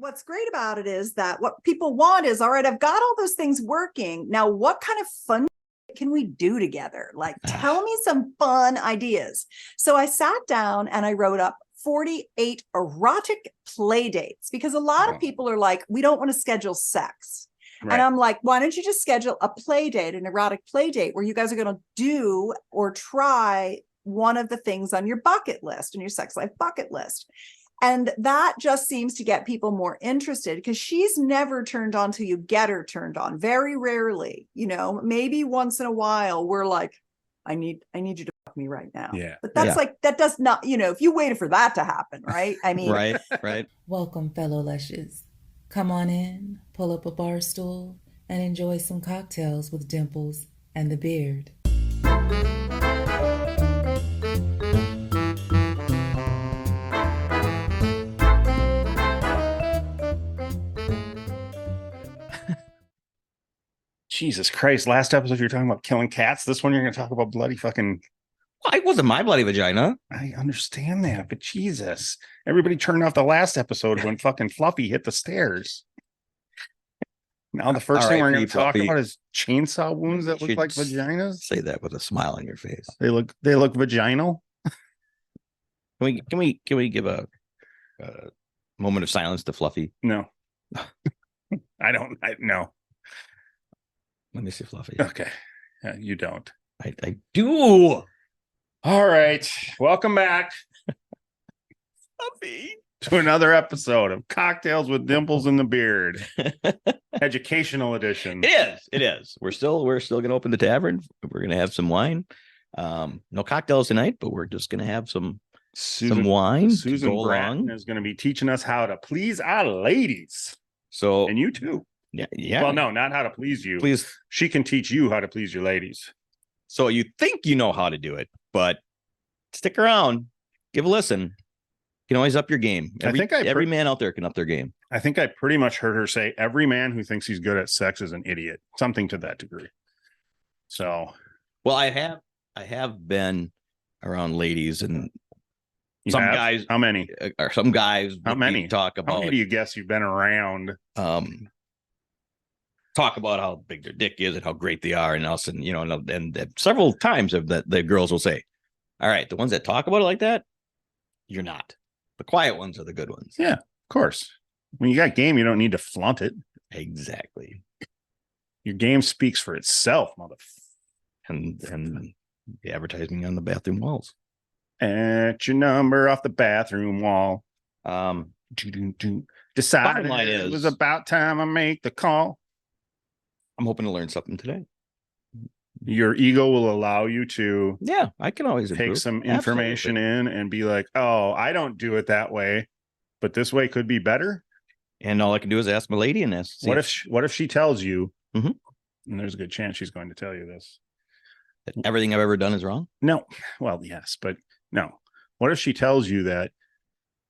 what's great about it is that what people want is, all right, I've got all those things working. Now, what kind of fun can we do together? Like, tell me some fun ideas. So I sat down and I wrote up 48 erotic play dates, because a lot of people are like, we don't want to schedule sex. Right. And I'm like, why don't you just schedule a play date, an erotic play date, where you guys are going to do or try one of the things on your bucket list, on your sex life bucket list. And that just seems to get people more interested, because she's never turned on till you get her turned on. Very rarely, maybe once in a while, we're like, I need you to fuck me right now. Yeah. But that's like, that does not, if you waited for that to happen, right? I mean, right. Welcome, fellow lushes. Come on in, pull up a bar stool, and enjoy some cocktails with Dimples and the Beard. Jesus Christ. Last episode, you're talking about killing cats. This one, you're going to talk about bloody fucking. Well, it wasn't my bloody vagina. I understand that, but Jesus. Everybody turned off the last episode when fucking Fluffy hit the stairs. Now the first thing we're going to talk about is chainsaw wounds that look like vaginas. Say that with a smile on your face. They look vaginal. Can we give a moment of silence to Fluffy? No. No. Let me see Fluffy. Okay. You don't. I do. All right. Welcome back. Fluffy. To another episode of Cocktails with Dimples and the Beard. Educational edition. It is. We're still gonna open the tavern. We're gonna have some wine. No cocktails tonight, but we're just gonna have some wine. Susan Bratton is gonna be teaching us how to please our ladies. So, and you too. Yeah. Well, no, not how to please you. Please. She can teach you how to please your ladies. So you think you know how to do it, but stick around, give a listen. You can always up your game. Every man out there can up their game. I think I pretty much heard her say every man who thinks he's good at sex is an idiot. Something to that degree. So, well, I have been around ladies, and guys. How many? Or some guys. How many? Talk about. How many do you guess you've been around? Talk about how big their dick is and how great they are, and us, and and several times the girls will say, "All right, the ones that talk about it like that, you're not. The quiet ones are the good ones." Yeah, of course. When you got game, you don't need to flaunt it. Exactly. Your game speaks for itself, motherfucker. And the advertising on the bathroom walls. At your number off the bathroom wall. Decided it was about time I make the call. I'm hoping to learn something today. Your ego will allow you to. Yeah, I can always take some information in and be like, oh, I don't do it that way, but this way could be better. And all I can do is ask my lady and ask. What if she tells you, and there's a good chance she's going to tell you this, that everything I've ever done is wrong? No. Well, yes, but no. What if she tells you that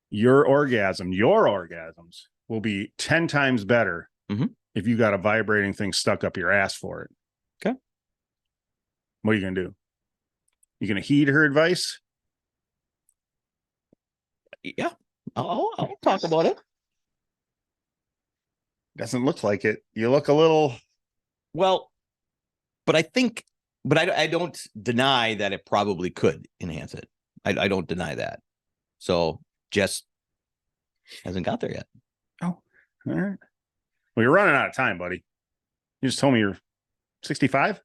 your orgasms will be 10 times better if you got a vibrating thing stuck up your ass for it? Okay. What are you going to do? You going to heed her advice? Yeah. I'll talk about it. Doesn't look like it. You look a little. Well, but I don't deny that it probably could enhance it. I don't deny that. So just hasn't got there yet. Oh, all right. Well, you're running out of time, buddy. You just told me you're 65?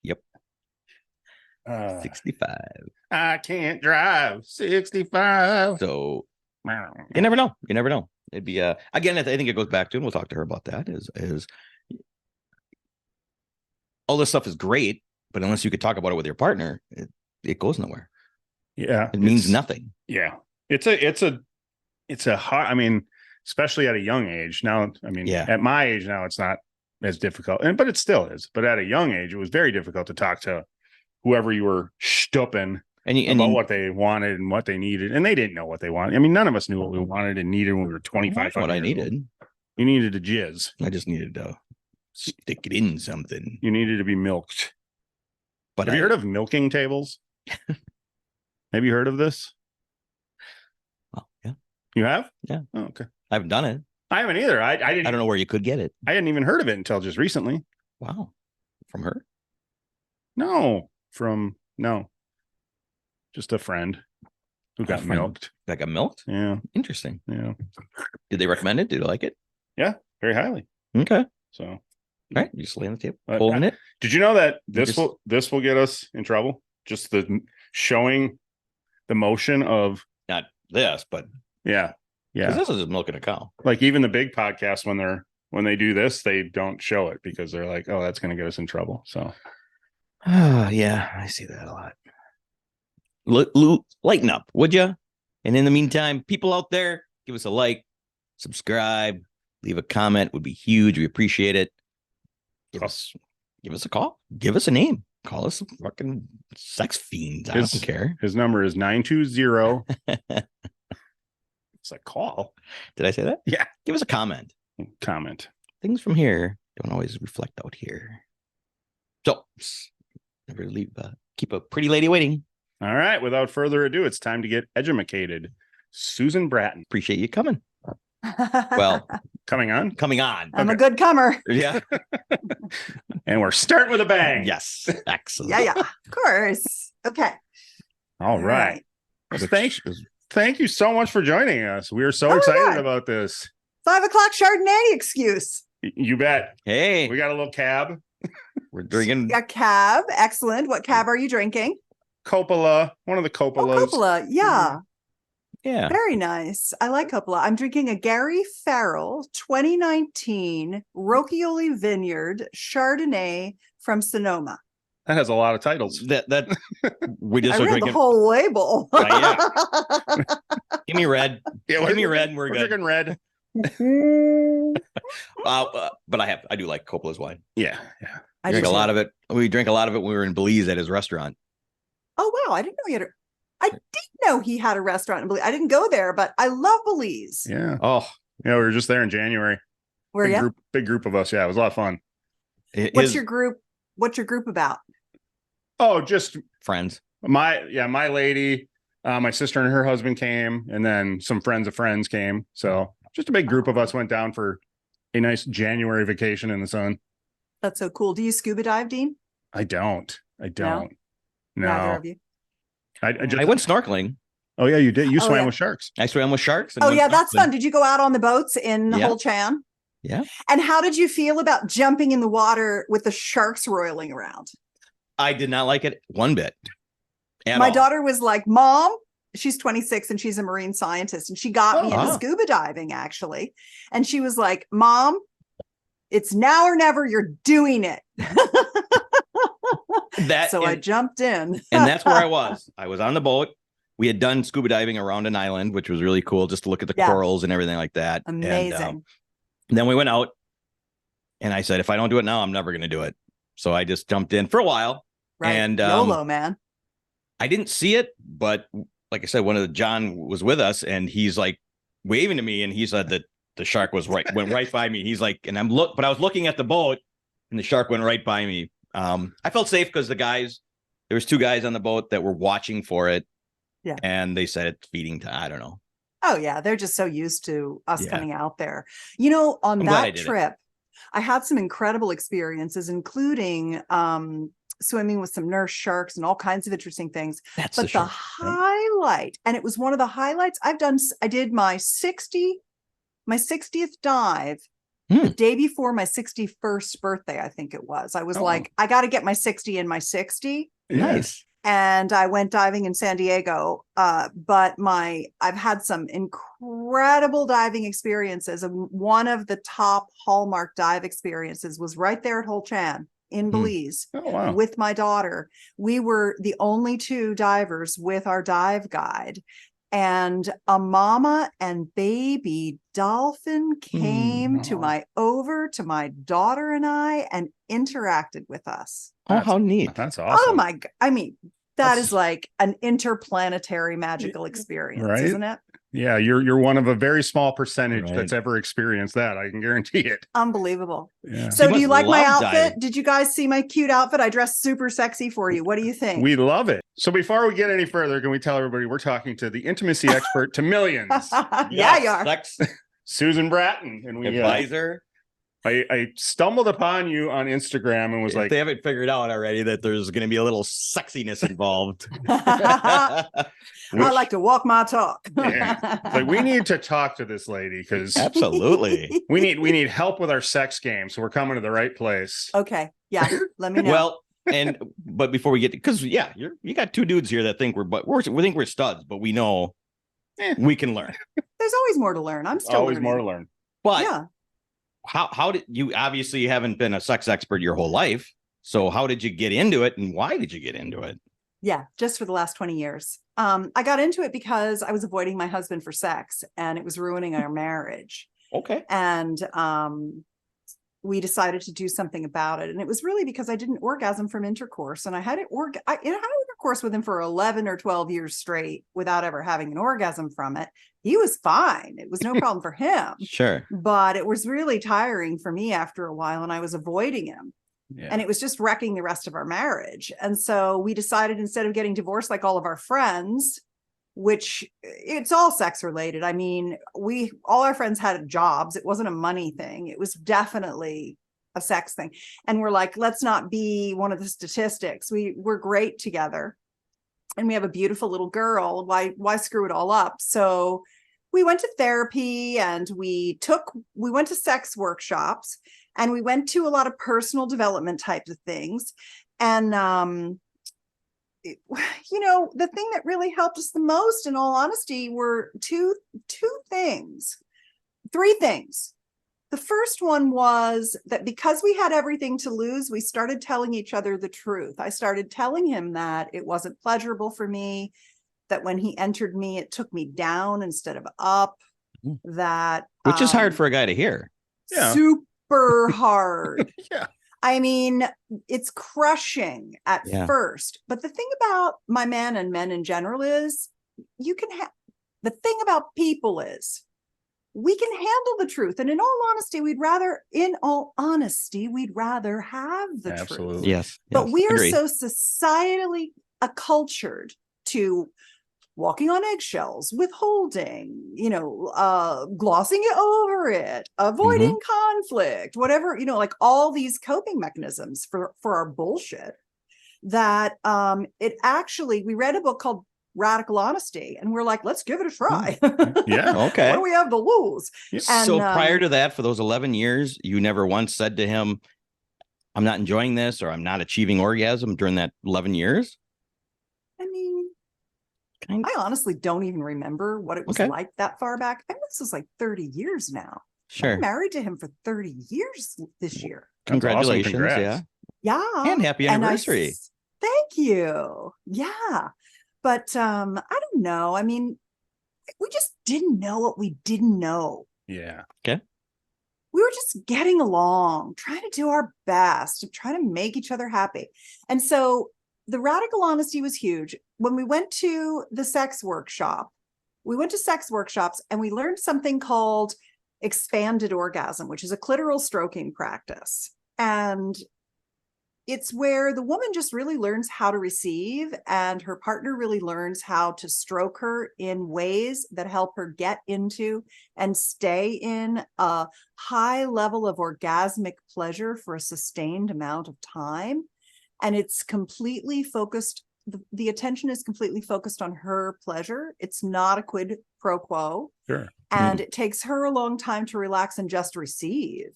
Yep. 65. I can't drive 65. So you never know. It'd be again, I think it goes back to, and we'll talk to her about that, is all this stuff is great, but unless you could talk about it with your partner, it goes nowhere. Yeah. It means nothing. Yeah. It's a hard, I mean, especially at a young age. Now, I mean, at my age now, it's not as difficult, but it still is. But at a young age, it was very difficult to talk to whoever you were stupping about what they wanted and what they needed. And they didn't know what they wanted. I mean, none of us knew what we wanted and needed when we were 25. What I needed. You needed a jizz. I just needed to stick it in something. You needed to be milked. But have you heard of milking tables? Have you heard of this? Well, yeah. You have? Yeah. Oh, okay. I haven't done it. I haven't either. I didn't. I don't know where you could get it. I hadn't even heard of it until just recently. Wow. From her? No, just a friend who got milked. That got milked? Yeah. Interesting. Yeah. Did they recommend it? Did you like it? Yeah, very highly. Okay. So, all right, you just lay on the table, But, holding it. did you know that this will get us in trouble? Just the showing the motion of Not this, but yeah. because this is milking a cow. Like even the big podcasts when they do this, they don't show it because they're like, oh, that's going to get us in trouble. So, Yeah, I see that a lot. Lighten up, would you? And in the meantime, people out there, give us a like, subscribe, leave a comment. Would be huge. We appreciate it. Give us a call. Give us a name. Call us some fucking sex fiends. I don't care. His number is 920. It's a call. Did I say that? Yeah. Give us a comment. Things from here don't always reflect out here. So never leave. Keep a pretty lady waiting. All right. Without further ado, it's time to get edumacated. Susan Bratton. Appreciate you coming. Well, coming on. I'm a good comer. Yeah. And we're starting with a bang. Yes. Excellent. Yeah. Of course. Okay. All right. Well, thank you so much for joining us. We are so excited about this. 5 o'clock Chardonnay excuse. You bet. Hey, we got a little cab. We're drinking a cab. Excellent. What cab are you drinking? Coppola. One of the Coppolas. Oh, Coppola. Yeah. Yeah. Very nice. I like Coppola. I'm drinking a Gary Farrell 2019 Rocchioli Vineyard Chardonnay from Sonoma. That has a lot of titles. That we just I read drinking the whole label. Yeah. Give me red. Yeah, give me red and we're good. Drinking red. But I do like Coppola's wine. Yeah. I drink a lot of it. We drank a lot of it when we were in Belize at his restaurant. Oh wow, I didn't know he had a restaurant in Belize. I didn't go there, but I love Belize. Yeah. Oh, yeah, we were just there in January. Were you? Big group of us. Yeah, it was a lot of fun. What's your group about? Oh, just friends. My lady, my sister and her husband came, and then some friends of friends came. So just a big group of us went down for a nice January vacation in the sun. That's so cool. Do you scuba dive, Dean? I don't. No. Neither of you. I went snorkeling. Oh yeah, you did. You swam with sharks. I swam with sharks. Oh yeah, that's fun. Did you go out on the boats in the whole Chan? Yeah. And how did you feel about jumping in the water with the sharks roiling around? I did not like it one bit. My daughter was like, Mom, she's 26 and she's a marine scientist. And she got me into scuba diving, actually. And she was like, Mom, it's now or never. You're doing it. I jumped in. And that's where I was. I was on the boat. We had done scuba diving around an island, which was really cool, just to look at the corals and everything like that. Amazing. And then we went out and I said, if I don't do it now, I'm never going to do it. So I just jumped in for a while. Right. And YOLO, man. I didn't see it, but like I said, John was with us and he's like waving to me and he said that the shark went right by me. He's like, but I was looking at the boat and the shark went right by me. I felt safe because there was 2 guys on the boat that were watching for it. Yeah. And they said it's feeding time. I don't know. Oh yeah. They're just so used to us coming out there. You know, on that trip, I had some incredible experiences, including swimming with some nurse sharks and all kinds of interesting things. But the highlight, and it was one of the highlights I did my 60th dive the day before my 61st birthday, I think it was. I was like, I got to get my 60 in my 60. Nice. And I went diving in San Diego. But I've had some incredible diving experiences. And one of the top hallmark dive experiences was right there at Hol Chan in Belize with my daughter. We were the only 2 divers with our dive guide. And a mama and baby dolphin came over to my daughter and I and interacted with us. Oh, how neat. That's awesome. Oh my God. I mean, That is like an interplanetary magical experience, right? Isn't it? Yeah, you're one of a very small percentage that's ever experienced that. I can guarantee it. Unbelievable. Yeah. So do you like my outfit? Diving. Did you guys see my cute outfit? I dressed super sexy for you. What do you think? We love it. So before we get any further, can we tell everybody we're talking to the intimacy expert to millions, Yeah, you are. Sex Susan Bratton, and we advisor. I stumbled upon you on Instagram and was If like, they haven't figured out already that there's going to be a little sexiness involved. I like to walk my talk. Yeah. Like, we need to talk to this lady because Absolutely. we need help with our sex game. So we're coming to the right place. Okay. Yeah. Let me know. Well, but before we get because you got two dudes here that think we think we're studs, but we know we can learn. There's always more to learn. I'm still always learning. more to learn. But yeah. How did you obviously haven't been a sex expert your whole life? So how did you get into it and why did you get into it? Yeah, just for the last 20 years. I got into it because I was avoiding my husband for sex and it was ruining our marriage. Okay. And we decided to do something about it. And it was really because I didn't orgasm from intercourse. And I had intercourse with him for 11 or 12 years straight without ever having an orgasm from it. He was fine. It was no problem for him. Sure. But it was really tiring for me after a while and I was avoiding him. Yeah. And it was just wrecking the rest of our marriage. And so we decided, instead of getting divorced like all of our friends, which it's all sex related. I mean, all our friends had jobs. It wasn't a money thing. It was definitely a sex thing. And we're like, let's not be one of the statistics. We're great together. And we have a beautiful little girl. Why screw it all up? So we went to therapy and we went to sex workshops and we went to a lot of personal development types of things. And, the thing that really helped us the most, in all honesty, were three things. The first one was that because we had everything to lose, we started telling each other the truth. I started telling him that it wasn't pleasurable for me, that when he entered me, it took me down instead of up, which is hard for a guy to hear. Yeah. Super hard. Yeah. I mean, it's crushing at first. But the thing about my man and men in general is the thing about people is we can handle the truth. And in all honesty, we'd rather have the Absolutely. truth. Yes. But we are Agreed. so societally accultured to walking on eggshells, withholding, glossing it over it, avoiding conflict, whatever, like all these coping mechanisms for our bullshit, that we read a book called Radical Honesty and we're like, let's give it a try. Yeah. Okay. What do we have to lose? And, so prior to that, for those 11 years, you never once said to him, I'm not enjoying this or I'm not achieving orgasm during that 11 years? I mean, I honestly don't even remember what it was like that far back. This was like 30 years now. Sure. I'm married to him for 30 years this year. Congratulations. Awesome. Yeah. Yeah. And happy anniversary. Thank you. Yeah. But I don't know. I mean, we just didn't know what we didn't know. Yeah. Okay. We were just getting along, trying to do our best, trying to make each other happy. And so the radical honesty was huge. When we went to the sex workshop, and we learned something called expanded orgasm, which is a clitoral stroking practice. And it's where the woman just really learns how to receive and her partner really learns how to stroke her in ways that help her get into and stay in a high level of orgasmic pleasure for a sustained amount of time. And it's completely focused. The attention is completely focused on her pleasure. It's not a quid pro quo. Sure. And it takes her a long time to relax and just receive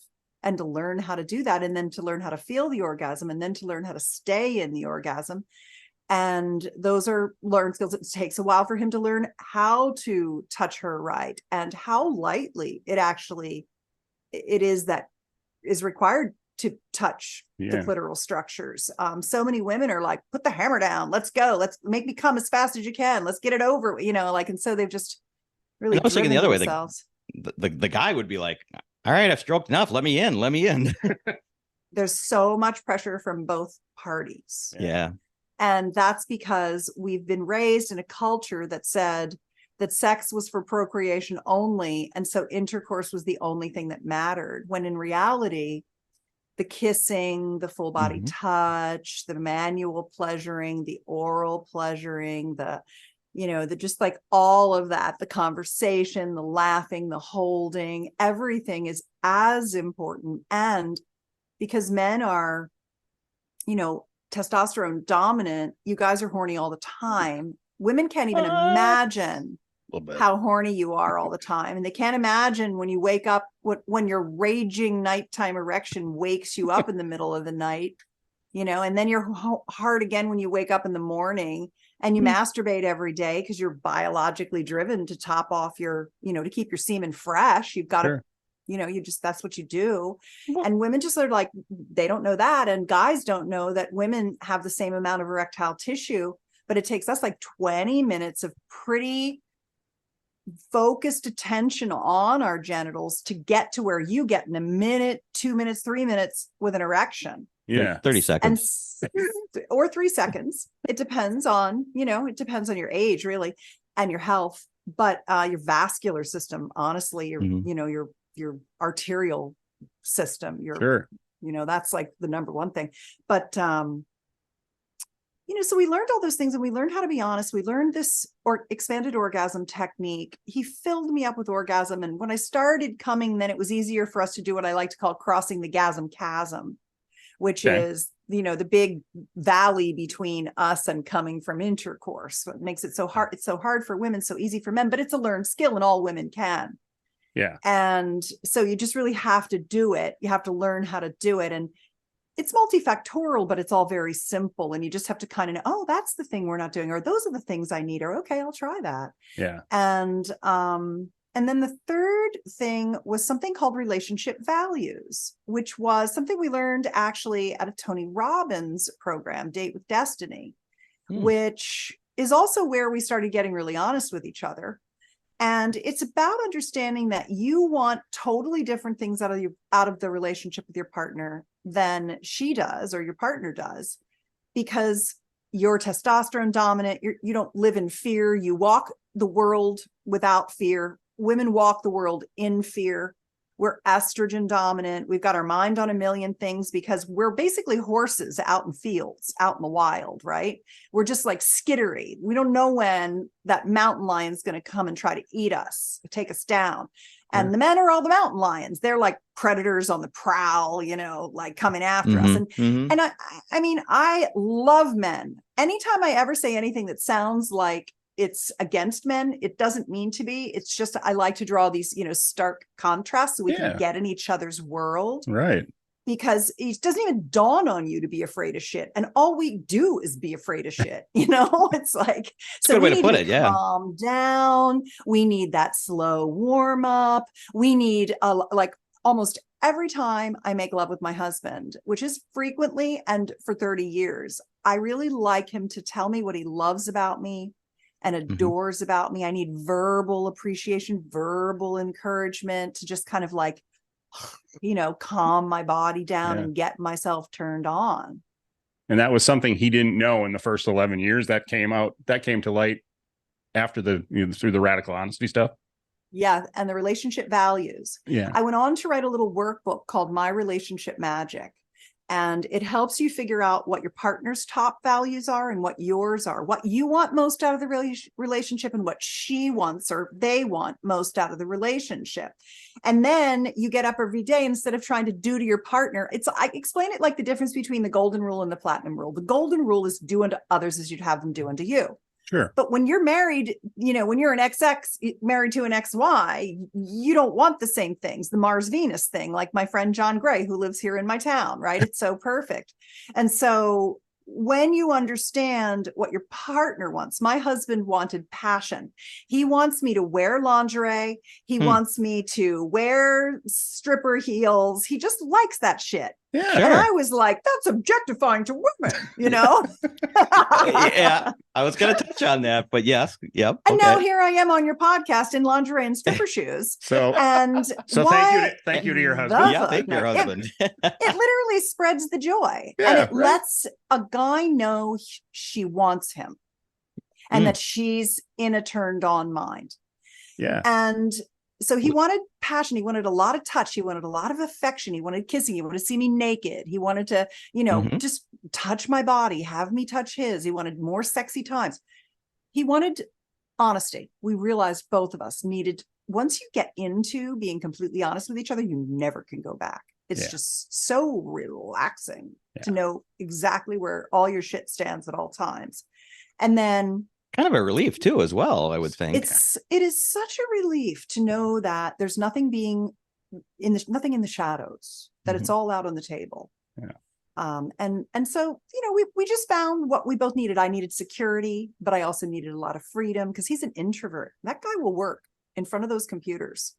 and to learn how to do that. And then to learn how to feel the orgasm and then to learn how to stay in the orgasm. And those are learned skills. It takes a while for him to learn how to touch her right and how lightly it is that is required to touch the clitoral structures. So many women are like, put the hammer down, let's go, let's make me come as fast as you can, let's get it over, and so they've just really. I was thinking the other way, the guy would be like, all right, I've stroked enough, let me in. There's so much pressure from both parties. Yeah. And that's because we've been raised in a culture that said that sex was for procreation only. And so intercourse was the only thing that mattered, when in reality, the kissing, the full body touch, the manual pleasuring, the oral pleasuring, the just like all of that, the conversation, the laughing, the holding, everything is as important. And because men are, testosterone dominant, you guys are horny all the time. Women can't even imagine how horny you are all the time. And they can't imagine when you wake up, when your raging nighttime erection wakes you up in the middle of the night, and then you're hard again when you wake up in the morning, and you masturbate every day because you're biologically driven to top off your, to keep your semen fresh. You've got to, that's what you do. And women just are like, they don't know that. And guys don't know that women have the same amount of erectile tissue, but it takes us like 20 minutes of pretty focused attention on our genitals to get to where you get in a minute, 2 minutes, 3 minutes with an erection. Yeah. 30 seconds. Or 3 seconds. It depends on, your age really and your health, but your vascular system, honestly, your arterial system, that's like the number one thing. But so we learned all those things, and we learned how to be honest. We learned this expanded orgasm technique. He filled me up with orgasm. And when I started coming, then it was easier for us to do what I like to call crossing the gasm chasm, which is, the big valley between us and coming from intercourse. What makes it so hard. It's so hard for women, so easy for men, but it's a learned skill and all women can. Yeah. And so you just really have to do it. You have to learn how to do it. And it's multifactorial, but it's all very simple. And you just have to kind of know, oh, that's the thing we're not doing, or those are the things I need, or okay, I'll try that. Yeah. And then the third thing was something called relationship values, which was something we learned actually at a Tony Robbins program, Date with Destiny, which is also where we started getting really honest with each other. And it's about understanding that you want totally different things out of the relationship with your partner than she does or your partner does, because you're testosterone dominant. You don't live in fear. You walk the world without fear. Women walk the world in fear. We're estrogen dominant. We've got our mind on a million things because we're basically horses out in fields, out in the wild, right? We're just like skittery. We don't know when that mountain lion's going to come and try to eat us, take us down. And the men are all the mountain lions. They're like predators on the prowl, like coming after us. And I mean, I love men. Anytime I ever say anything that sounds like it's against men, it doesn't mean to be. It's just, I like to draw these, stark contrasts so we can get in each other's world. Right. Because it doesn't even dawn on you to be afraid of shit. And all we do is be afraid of shit. It's like, it's a good way to put it. Yeah. Calm down. We need that slow warm up. We need like almost every time I make love with my husband, which is frequently and for 30 years, I really like him to tell me what he loves about me and adores about me. I need verbal appreciation, verbal encouragement to just kind of like, calm my body down and get myself turned on. And that was something he didn't know in the first 11 years. That came to light after through the radical honesty stuff. Yeah. And the relationship values. Yeah. I went on to write a little workbook called My Relationship Magic. And it helps you figure out what your partner's top values are and what yours are, what you want most out of the relationship and what she wants or they want most out of the relationship. And then you get up every day, instead of trying to do to your partner, I explain it like the difference between the golden rule and the platinum rule. The golden rule is do unto others as you'd have them do unto you. Sure. But when you're married, when you're an XX married to an XY, you don't want the same things, the Mars Venus thing, like my friend John Gray, who lives here in my town, right? It's so perfect. And so when you understand what your partner wants, my husband wanted passion. He wants me to wear lingerie. He wants me to wear stripper heels. He just likes that shit. Yeah. Sure. And I was like, that's objectifying to women, you know? Yeah, I was going to touch on that, but yes. Yep. And okay. now here I am on your podcast in lingerie and stripper shoes. So And thank you to your husband. Yeah, thank your husband. It literally spreads the joy. Yeah, and it right. lets a guy know she wants him and that she's in a turned on mind. Yeah. And so he wanted passion. He wanted a lot of touch. He wanted a lot of affection. He wanted kissing. He wanted to see me naked. He wanted to, just touch my body, have me touch his. He wanted more sexy times. He wanted honesty. We realized both of us needed, once you get into being completely honest with each other, you never can go back. It's just so relaxing to know exactly where all your shit stands at all times. And then kind of a relief too, as well, I would think. It is such a relief to know that there's nothing nothing in the shadows, that it's all out on the table. Yeah. And so, we just found what we both needed. I needed security, but I also needed a lot of freedom because he's an introvert. That guy will work in front of those computers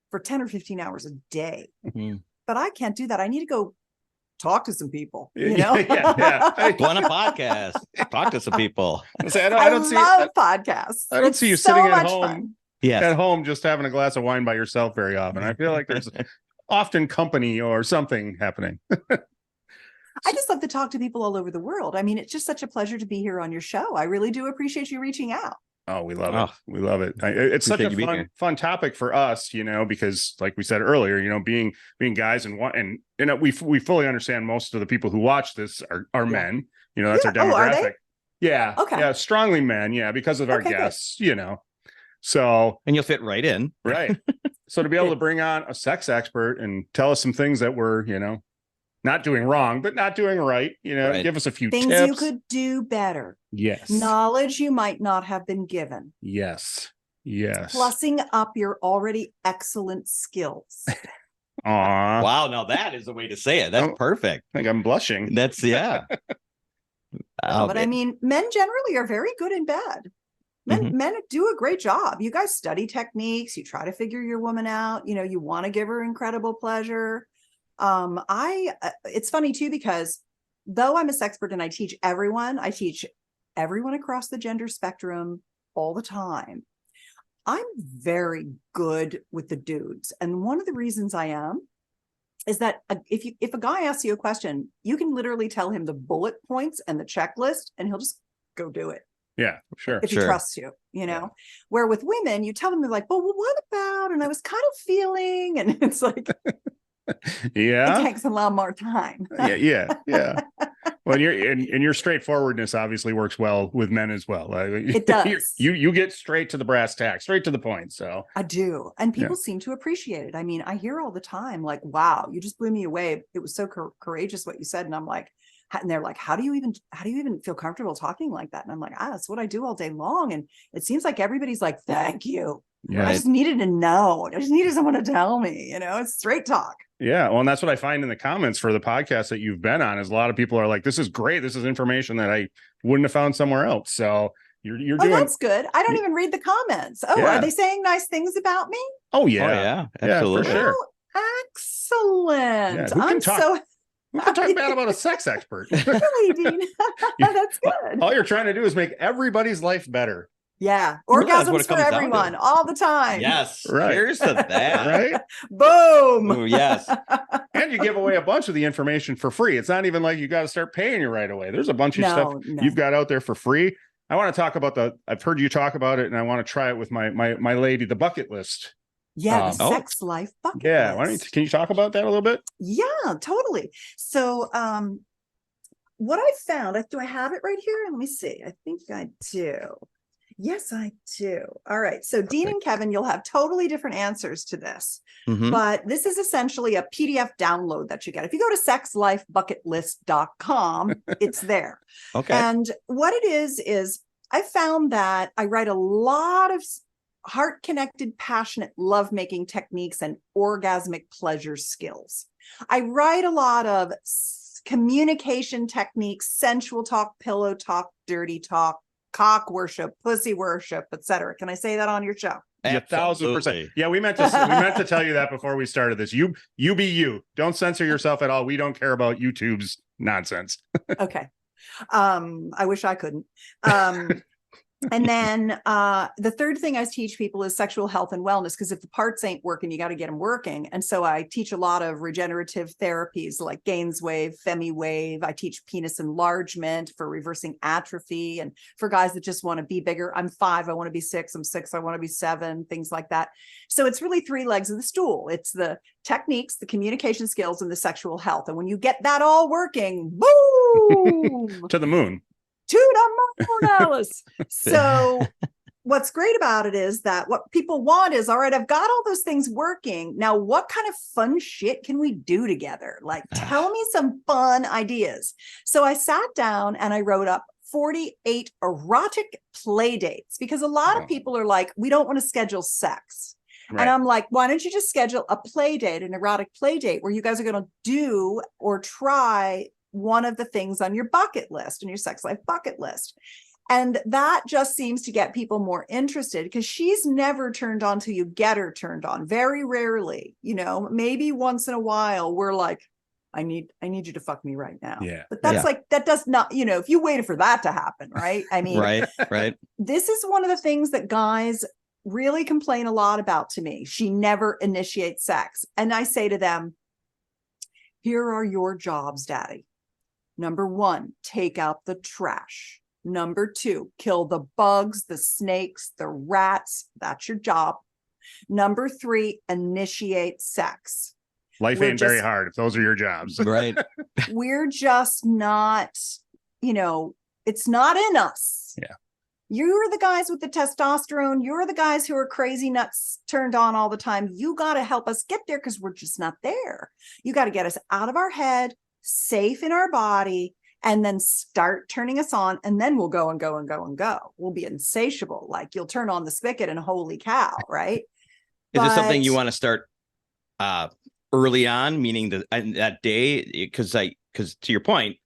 for 10 or 15 hours a day. Mm-hmm. But I can't do that. I need to go talk to some people, Yeah. Go on a podcast, talk to some people. I love podcasts. I don't see you sitting at home. Fun. At home just having a glass of wine by yourself very often. I feel like there's often company or something happening. I just love to talk to people all over the world. I mean, it's just such a pleasure to be here on your show. I really do appreciate you reaching out. Oh, we love it. We love it. It's such a fun topic for us, because like we said earlier, being guys and we fully understand most of the people who watch this are men, that's our demographic. Are they? Yeah. Okay. Yeah. Strongly men. Yeah. Because of our guests, so. And you'll fit right in. Right. So to be able to bring on a sex expert and tell us some things that we're, not doing wrong, but not doing right, give us a few things tips. You could do better. Yes. Knowledge you might not have been given. Yes. Plussing up your already excellent skills. Aw. Wow. Now that is the way to say it. That's perfect. I think I'm blushing. That's But I mean, men generally are very good in bed. Men do a great job. You guys study techniques. You try to figure your woman out. You want to give her incredible pleasure. It's funny too, because though I'm a sex expert and I teach everyone across the gender spectrum all the time. I'm very good with the dudes. And one of the reasons I am is that if a guy asks you a question, you can literally tell him the bullet points and the checklist and he'll just go do it. Yeah, sure. If he trusts you, where with women, you tell them, they're like, well, what about? And I was kind of feeling, and it's like, it takes a lot more time. Yeah. Well, your straightforwardness obviously works well with men as well. It does. You get straight to the brass tacks, straight to the point. So I do, and people seem to appreciate it. I mean, I hear all the time, like, "Wow, you just blew me away. It was so courageous what you said." And I'm like, and they're like, "How do you even feel comfortable talking like that?" And I'm like, "That's what I do all day long." And it seems like everybody's like, "Thank you." I just needed to know. I just needed someone to tell me, it's straight talk. Yeah. Well, and that's what I find in the comments for the podcast that you've been on, is a lot of people are like, this is great. This is information that I wouldn't have found somewhere else. So you're doing. That's good. I don't even read the comments. Are they saying nice things about me? Oh yeah. Absolutely. For sure. Oh, excellent. Who can talk bad about a sex expert? Really, Dean? That's good. All you're trying to do is make everybody's life better. Yeah. Orgasms for everyone all the time. Yes. Right. Cheers to that. Right. Boom. Ooh, yes. And you give away a bunch of the information for free. It's not even like you got to start paying you right away. There's a bunch of stuff you've got out there for free. I want to talk about I've heard you talk about it, and I want to try it with my lady, the bucket list. Yeah, the sex life bucket list. Why can you talk about that a little bit? Yeah, totally. So what I found, do I have it right here? Let me see. I think I do. Yes, I do. All right. So Dean and Kevin, you'll have totally different answers to this, but this is essentially a PDF download that you get. If you go to sexlifebucketlist.com, it's there. Okay. And what it is I found that I write a lot of heart-connected, passionate lovemaking techniques and orgasmic pleasure skills. I write a lot of communication techniques, sensual talk, pillow talk, dirty talk, cock worship, pussy worship, etc. Can I say that on your show? 1,000%. Yeah, we meant to tell you that before we started this. You be you. Don't censor yourself at all. We don't care about YouTube's nonsense. Okay. I wish I couldn't. And then the third thing I teach people is sexual health and wellness, because if the parts ain't working, you got to get them working. And so I teach a lot of regenerative therapies like Gaines wave, Femi wave. I teach penis enlargement for reversing atrophy, and for guys that just want to be bigger. I'm 5, I want to be 6. I'm 6, I want to be 7, things like that. So it's really 3 legs of the stool. It's the techniques, the communication skills, and the sexual health. And when you get that all working, boom, to the moon. To the moon, Alice. So what's great about it is that what people want is, all right, I've got all those things working. Now, what kind of fun shit can we do together? Like, tell me some fun ideas. So I sat down and I wrote up 48 erotic play dates, because a lot of people are like, we don't want to schedule sex. Right. And I'm like, why don't you just schedule a play date, an erotic play date, where you guys are going to do or try one of the things on your bucket list, and your sex life bucket list. And that just seems to get people more interested, because she's never turned on till you get her turned on. Very rarely, maybe once in a while we're like, I need you to fuck me right now. Yeah. But that's like, that does not, if you waited for that to happen, right? I mean, right. This is one of the things that guys really complain a lot about to me. She never initiates sex. And I say to them, here are your jobs, daddy. Number 1, take out the trash. Number 2, kill the bugs, the snakes, the rats. That's your job. Number 3, initiate sex. Life ain't very hard if those are your jobs. Right. We're just not, it's not in us. Yeah. You're the guys with the testosterone. You're the guys who are crazy nuts turned on all the time. You got to help us get there, because we're just not there. You got to get us out of our head, safe in our body, and then start turning us on, and then we'll go and go and go and go. We'll be insatiable. Like, you'll turn on the spigot and holy cow, right? Is this something you want to start early on, meaning that day? Because to your point,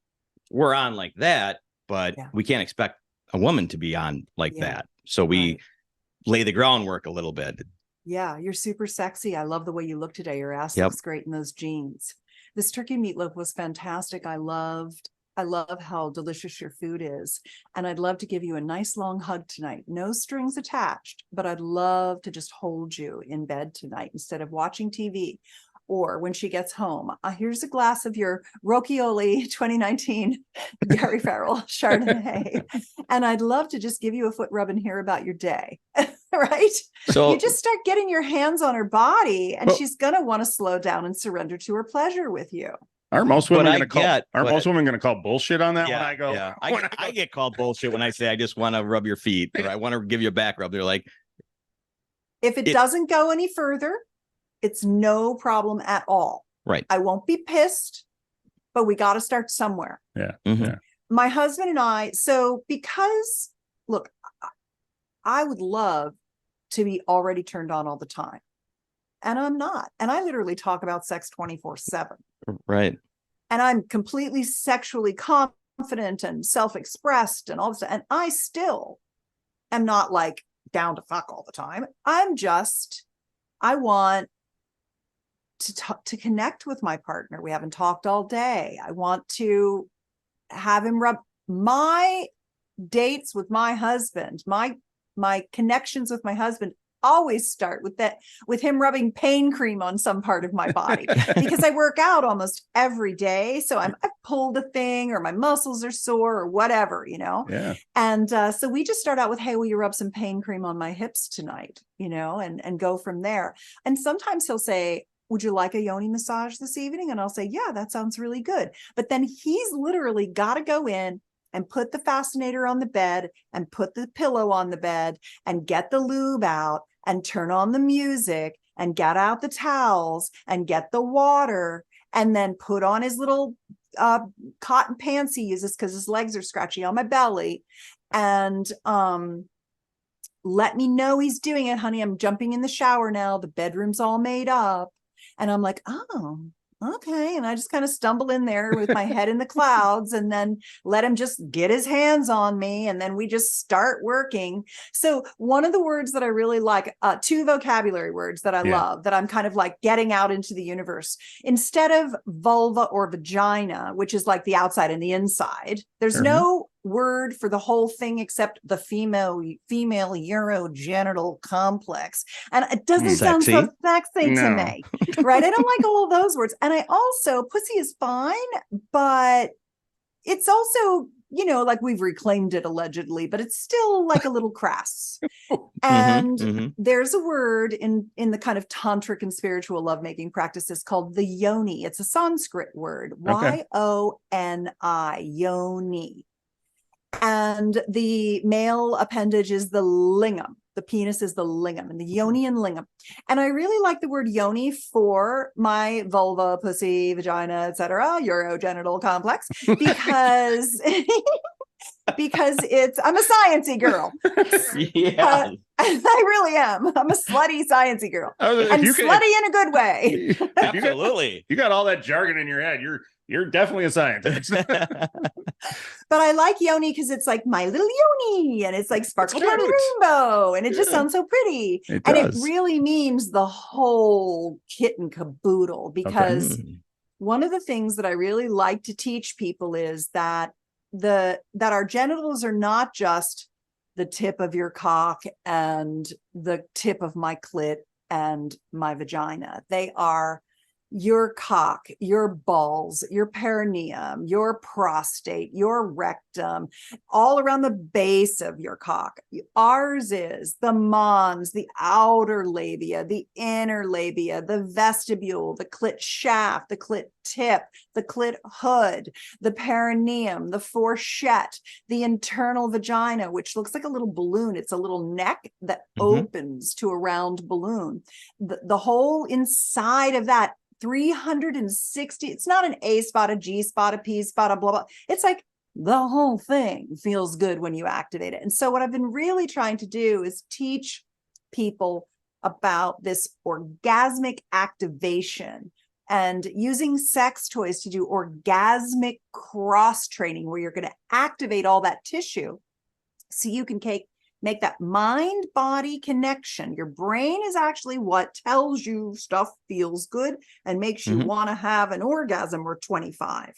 we're on like that, but we can't expect a woman to be on like that. So we lay the groundwork a little bit. Yeah, you're super sexy. I love the way you look today. Your ass looks great in those jeans. This turkey meatloaf was fantastic. I love how delicious your food is. And I'd love to give you a nice long hug tonight. No strings attached, but I'd love to just hold you in bed tonight instead of watching TV. Or when she gets home, here's a glass of your Rocchioli 2019 Gary Farrell Chardonnay. And I'd love to just give you a foot rub and hear about your day. Right? So you just start getting your hands on her body, and she's going to want to slow down and surrender to her pleasure with you. Aren't most women going to call bullshit on that when I go? Yeah. I get called bullshit when I say I just want to rub your feet, or I want to give you a back rub. They're like, if it doesn't go any further, it's no problem at all. Right. I won't be pissed, but we got to start somewhere. Yeah. Mm-hmm. Yeah. My husband and I, because look, I would love to be already turned on all the time, and I'm not. And I literally talk about sex 24/7. Right. And I'm completely sexually confident and self-expressed and all this. And I still am not like down to fuck all the time. I want to connect with my partner. We haven't talked all day. I want to have him rub. My dates with my husband, my connections with my husband always start with him rubbing pain cream on some part of my body, because I work out almost every day. So I've pulled a thing, or my muscles are sore, or whatever, Yeah. And so we just start out with, hey, will you rub some pain cream on my hips tonight? And go from there. And sometimes he'll say, would you like a Yoni massage this evening? And I'll say, yeah, that sounds really good. But then he's literally got to go in and put the fascinator on the bed, and put the pillow on the bed, and get the lube out, and turn on the music, and get out the towels, and get the water, and then put on his little cotton pants he uses because his legs are scratchy on my belly, and let me know he's doing it, honey. I'm jumping in the shower now. The bedroom's all made up. And I'm like, oh, okay. And I just kind of stumble in there with my head in the clouds and then let him just get his hands on me. And then we just start working. So one of the words that I really like, 2 vocabulary words that I love, that I'm kind of like getting out into the universe, instead of vulva or vagina, which is like the outside and the inside, there's no word for the whole thing except the female urogenital complex, and it doesn't sound so sexy to me, right? I don't like all of those words. And I also, pussy is fine, but it's also, you know, like we've reclaimed it allegedly, but it's still like a little crass. And there's a word in the kind of tantric and spiritual lovemaking practices called the Yoni. It's a Sanskrit word, Y-O-N-I, Yoni. And the male appendage is the lingam. The penis is the lingam, and the yoni and lingam. And I really like the word yoni for my vulva, pussy, vagina, etc., urogenital complex, because because I'm a sciencey girl. Yeah. I really am. I'm a slutty sciencey girl, and slutty in a good way. Absolutely. You got all that jargon in your head. You're definitely a scientist. But I like Yoni because it's like my little Yoni, and it's like sparkle tiny rainbow, and it just sounds so pretty. And it really means the whole kit and caboodle, because one of the things that I really like to teach people is that our genitals are not just the tip of your cock and the tip of my clit and my vagina. They are your cock, your balls, your perineum, your prostate, your rectum, all around the base of your cock. Ours is the mons, the outer labia, the inner labia, the vestibule, the clit shaft, the clit tip, the clit hood, the perineum, the fourchette, the internal vagina, which looks like a little balloon. It's a little neck that opens to a round balloon. The whole inside of that 360, it's not an A spot, a G spot, a P spot, a blah, blah. It's like the whole thing feels good when you activate it. And so what I've been really trying to do is teach people about this orgasmic activation and using sex toys to do orgasmic cross training, where you're going to activate all that tissue so you can make that mind-body connection. Your brain is actually what tells you stuff feels good and makes you want to have an orgasm or 25.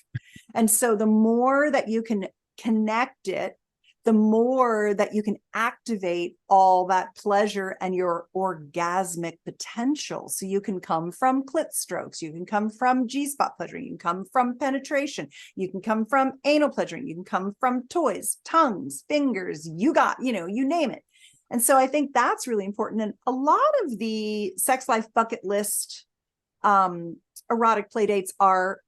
And so the more that you can connect it, the more that you can activate all that pleasure and your orgasmic potential. So you can come from clit strokes, you can come from G-spot pleasuring, you can come from penetration, you can come from anal pleasuring, you can come from toys, tongues, fingers, you name it. And so I think that's really important. And a lot of the sex life bucket list erotic play dates are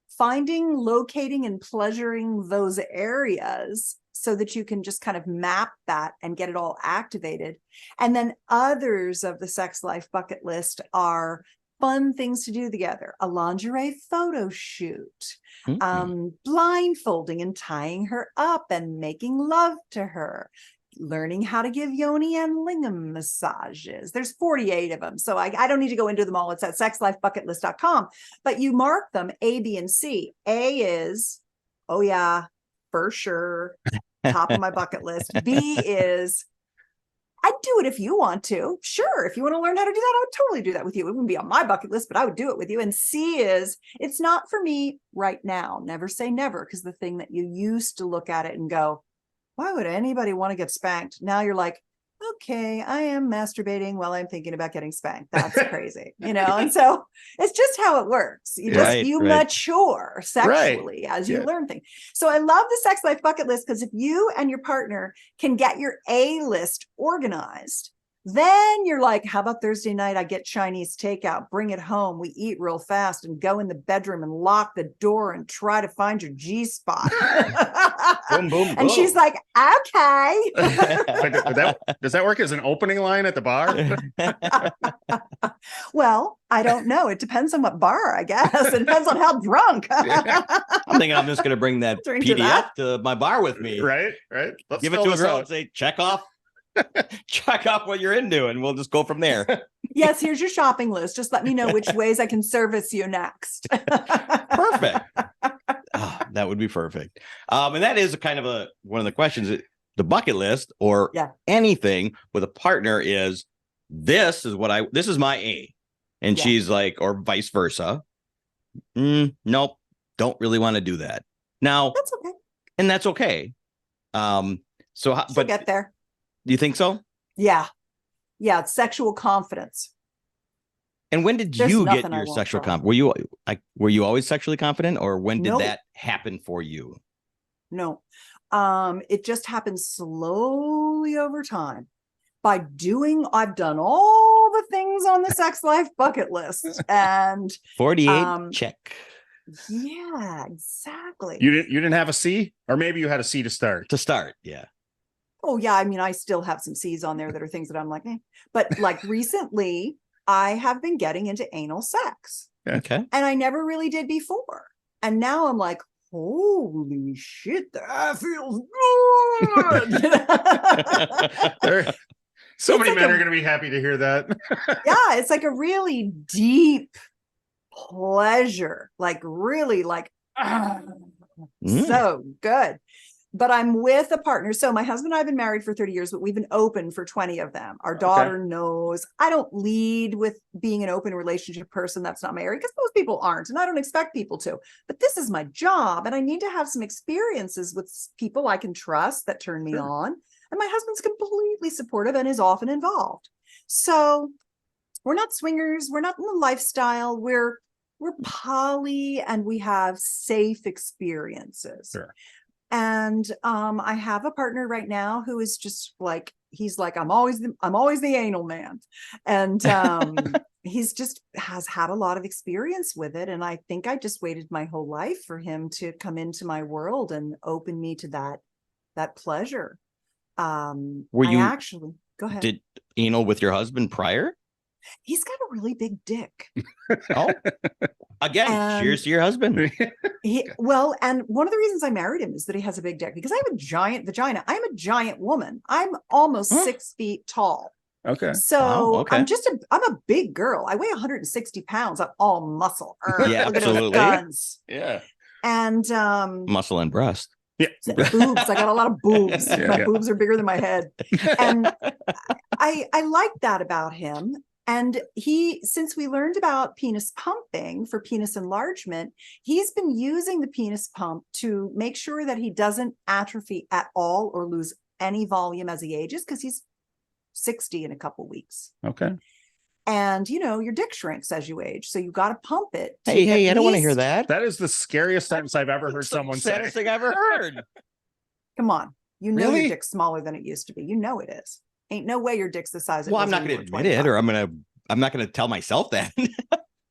finding, locating, and pleasuring those areas so that you can just kind of map that and get it all activated. And then others of the sex life bucket list are fun things to do together: a lingerie photo shoot, blindfolding and tying her up and making love to her, learning how to give yoni and lingam massages. There's 48 of them, so I don't need to go into them all. It's at sexlifebucketlist.com, but you mark them A, B, and C. A is, oh yeah, for sure, top of my bucket list. B is, I'd do it if you want to. Sure, if you want to learn how to do that, I would totally do that with you. It wouldn't be on my bucket list, but I would do it with you. And C is, it's not for me right now. Never say never, because the thing that you used to look at it and go, why would anybody want to get spanked? Now you're like, okay, I am masturbating while I'm thinking about getting spanked. That's crazy, And so it's just how it works. You mature sexually as you learn things. So I love the sex life bucket list, because if you and your partner can get your A list organized, then you're like, how about Thursday night? I get Chinese takeout, bring it home. We eat real fast and go in the bedroom and lock the door and try to find your G spot. Boom, boom, and she's like, okay. Does that work as an opening line at the bar? Well, I don't know. It depends on what bar, I guess. It depends on how drunk. I'm thinking I'm just going to bring that PDF to my bar with me. Right. Let's give it to a girl and say, check off Check off what you're into, and we'll just go from there. Yes, here's your shopping list. Just let me know which ways I can service you next. Perfect. Oh, that would be perfect. And that is kind of one of the questions. The bucket list or anything with a partner is this is my A. And she's like, or vice versa. Nope. Don't really want to do that. Now, that's okay. And that's okay. But get there. Do you think so? Yeah. Yeah. It's sexual confidence. And when did you get your sexual confidence? Were you always sexually confident, or when did that happen for you? No. It just happened slowly over time by I've done all the things on the sex life bucket list, and 48 check. Yeah, exactly. You didn't have a C, or maybe you had a C to start. Yeah. Oh yeah, I mean, I still have some C's on there that are things that I'm like, but like recently, I have been getting into anal sex. Okay. And I never really did before, and now I'm like, holy shit, that feels good. So many men are going to be happy to hear that. Yeah, it's like a really deep pleasure, like really like so good. But I'm with a partner. So my husband and I have been married for 30 years, but we've been open for 20 of them. Our daughter knows. I don't lead with being an open relationship person that's not married, because most people aren't, and I don't expect people to. But this is my job, and I need to have some experiences with people I can trust that turn me on. And my husband's completely supportive and is often involved. So we're not swingers. We're not in the lifestyle. We're poly, and we have safe experiences. Sure. And I have a partner right now who is just like, he's like, I'm always the anal man. And he's just has had a lot of experience with it. And I think I just waited my whole life for him to come into my world and open me to that pleasure. Were you actually, go ahead. Did anal with your husband prior? He's got a really big dick. Oh, again, cheers to your husband. And one of the reasons I married him is that he has a big dick, because I have a giant vagina. I'm a giant woman. I'm almost 6 feet tall. Okay. So I'm a big girl. I weigh 160 pounds. I'm all muscle. Yeah, look absolutely. At those guns. Yeah. And muscle and breast. Yeah. Boobs. I got a lot of boobs. My boobs are bigger than my head. And I like that about him. And since we learned about penis pumping for penis enlargement, he's been using the penis pump to make sure that he doesn't atrophy at all or lose any volume as he ages, because he's 60 in a couple weeks. Okay. And your dick shrinks as you age, so you got to pump it. Hey, I don't want to hear that. That is the scariest sentence I've ever heard someone say. Saddest thing I've ever heard. Come on, your Really? dick's smaller than it used to be. You know it is. Ain't no way your dick's the size. Well, I'm not going to admit it, or I'm not going to tell myself that.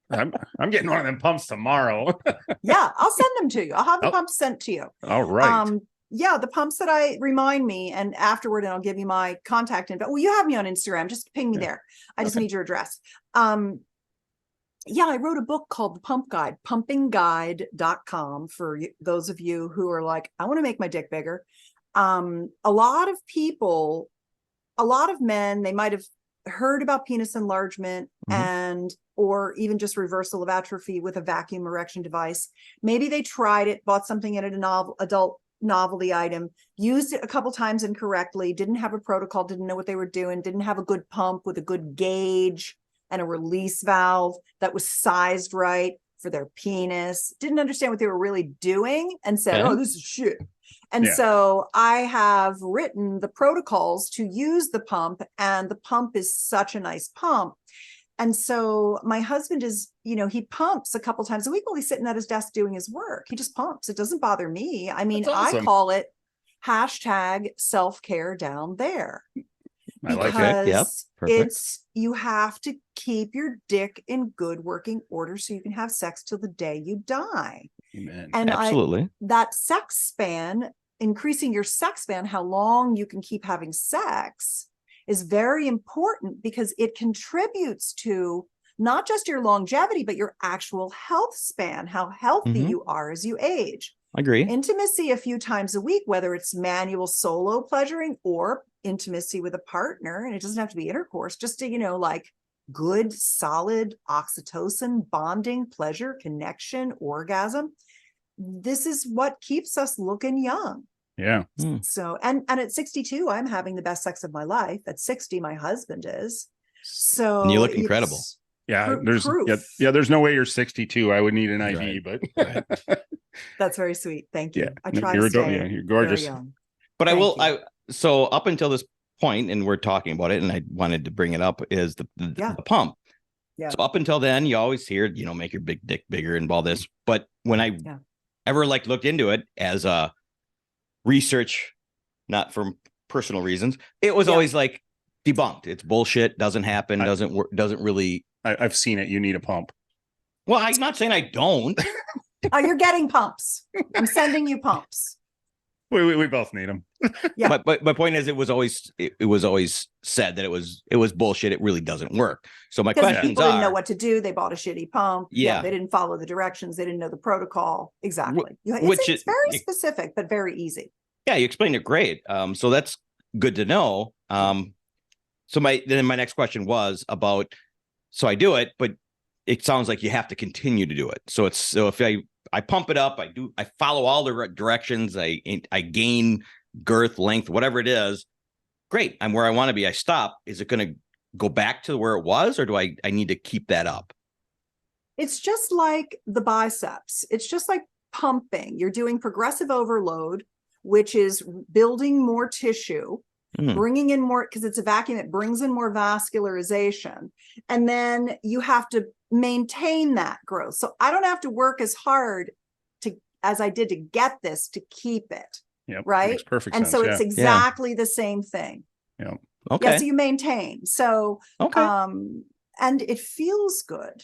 I'm getting one of them pumps tomorrow. Yeah, I'll send them to you. I'll have the pumps sent to you. All right. Yeah, the pumps that remind me, and afterward, and I'll give you my contact info. Well, you have me on Instagram. Just ping me there. I just need your address. Yeah, I wrote a book called The Pump Guide, pumpingguide.com, for those of you who are like, I want to make my dick bigger. A lot of people, a lot of men, they might have heard about penis enlargement or even just reversal of atrophy with a vacuum erection device. Maybe they tried it, bought something in an adult novelty item, used it a couple times incorrectly, didn't have a protocol, didn't know what they were doing, didn't have a good pump with a good gauge and a release valve that was sized right for their penis, didn't understand what they were really doing, and said, oh, this is shit. And so I have written the protocols to use the pump, and the pump is such a nice pump. And so my husband is, he pumps a couple times a week while he's sitting at his desk doing his work. He just pumps. It doesn't bother me. I mean, awesome. I call it #self-care down there. I like it. Yep. Perfect. You have to keep your dick in good working order so you can have sex till the day you die. Amen. And absolutely. That sex span, increasing your sex span, how long you can keep having sex, is very important, because it contributes to not just your longevity, but your actual health span, how healthy you are as you age. I agree. Intimacy a few times a week, whether it's manual solo pleasuring or intimacy with a partner, and it doesn't have to be intercourse, just to, like good, solid oxytocin, bonding, pleasure, connection, orgasm. This is what keeps us looking young. Yeah. So, and at 62, I'm having the best sex of my life. At 60, my husband is. So and you look incredible. Yeah, proof. there's no way you're 62. I would need an IV, Right. but That's very sweet. Thank you. Yeah. I try to stay you're gorgeous. very young. But Thank you. So up until this point, and we're talking about it, and I wanted to bring it up, is the pump. Yeah. So up until then, you always hear, make your big dick bigger and all this. But when I ever looked into it as a research, not from personal reasons, it was always debunked. It's bullshit. Doesn't happen. Doesn't work. Doesn't really. I've seen it. You need a pump. Well, I'm not saying I don't. Oh, you're getting pumps. I'm sending you pumps. We both need them. Yeah. But my point is, it was always said that it was bullshit. It really doesn't work. So my questions people didn't know what to do. They bought a shitty pump. Yeah. They didn't follow the directions. They didn't know the protocol. Exactly. It's very specific, but very easy. Yeah, you explained it great. So that's good to know. So my next question was about, so I do it, but it sounds like you have to continue to do it. So if I pump it up, I follow all the directions, I gain girth, length, whatever it is. Great. I'm where I want to be. I stop. Is it going to go back to where it was, or do I need to keep that up? It's just like the biceps. It's just like pumping. You're doing progressive overload, which is building more tissue, bringing in more, because it's a vacuum, it brings in more vascularization. And then you have to maintain that growth. So I don't have to work as hard as I did to get this, to keep it. Yep, right. Makes perfect and sense. So it's exactly the same thing. Yeah. Okay. Yeah, so you maintain. So, and it feels good.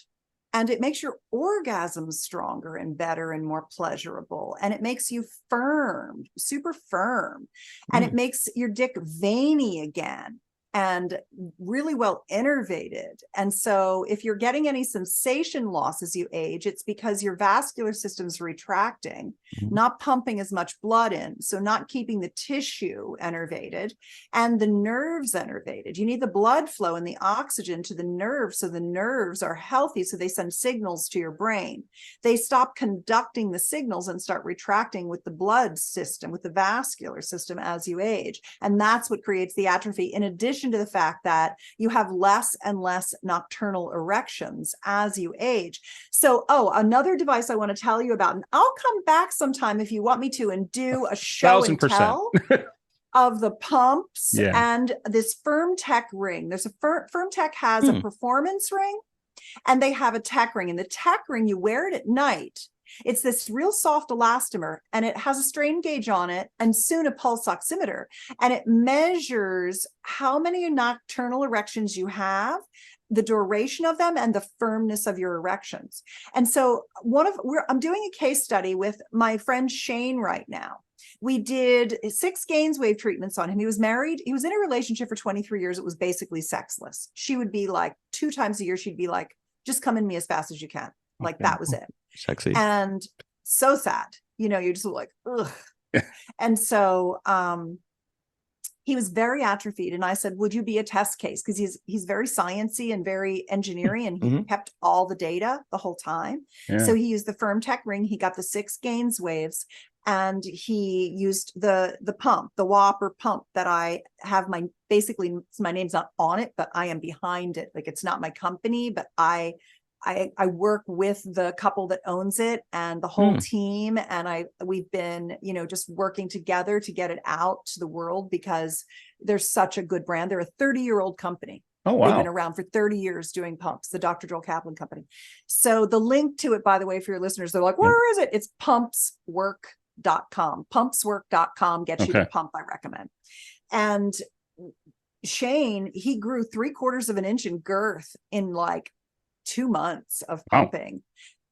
And it makes your orgasms stronger and better and more pleasurable. And it makes you firm, super firm. And it makes your dick veiny again and really well innervated. And so if you're getting any sensation loss as you age, it's because your vascular system's retracting, not pumping as much blood in. So not keeping the tissue innervated and the nerves innervated. You need the blood flow and the oxygen to the nerves, so the nerves are healthy, so they send signals to your brain. They stop conducting the signals and start retracting with the blood system, with the vascular system as you age. And that's what creates the atrophy, in addition to the fact that you have less and less nocturnal erections as you age. So, another device I want to tell you about, and I'll come back sometime if you want me to, and do a show and tell of the pumps and this Firm Tech ring. There's a Firm Tech has a performance ring, and they have a tech ring. And the tech ring, you wear it at night. It's this real soft elastomer, and it has a strain gauge on it and soon a pulse oximeter. And it measures how many nocturnal erections you have, the duration of them, and the firmness of your erections. And so I'm doing a case study with my friend Shane right now. We did 6 Gainswave treatments on him. He was married. He was in a relationship for 23 years. It was basically sexless. She would be like 2 times a year. She'd be like, just come in me as fast as you can. Like that was it. Sexy. And so sad, you're just like, ugh. And so he was very atrophied. And I said, would you be a test case? Because he's very sciencey and very engineering, and he kept all the data the whole time. Yeah. So he used the Firm Tech ring. He got the 6 Gainswaves, and he used the pump, the Whopper pump that I have. My name's not on it, but I am behind it. Like, it's not my company, but I work with the couple that owns it and the whole team. And we've been, just working together to get it out to the world, because they're such a good brand. They're a 30-year-old company. Oh, wow. They've been around for 30 years doing pumps, the Dr. Joel Kaplan company. So the link to it, by the way, for your listeners, they're like, where is it? It's pumpswork.com. Pumpswork.com gets you the pump I recommend. And Shane, he grew 3/4 of an inch in girth in like 2 months of pumping.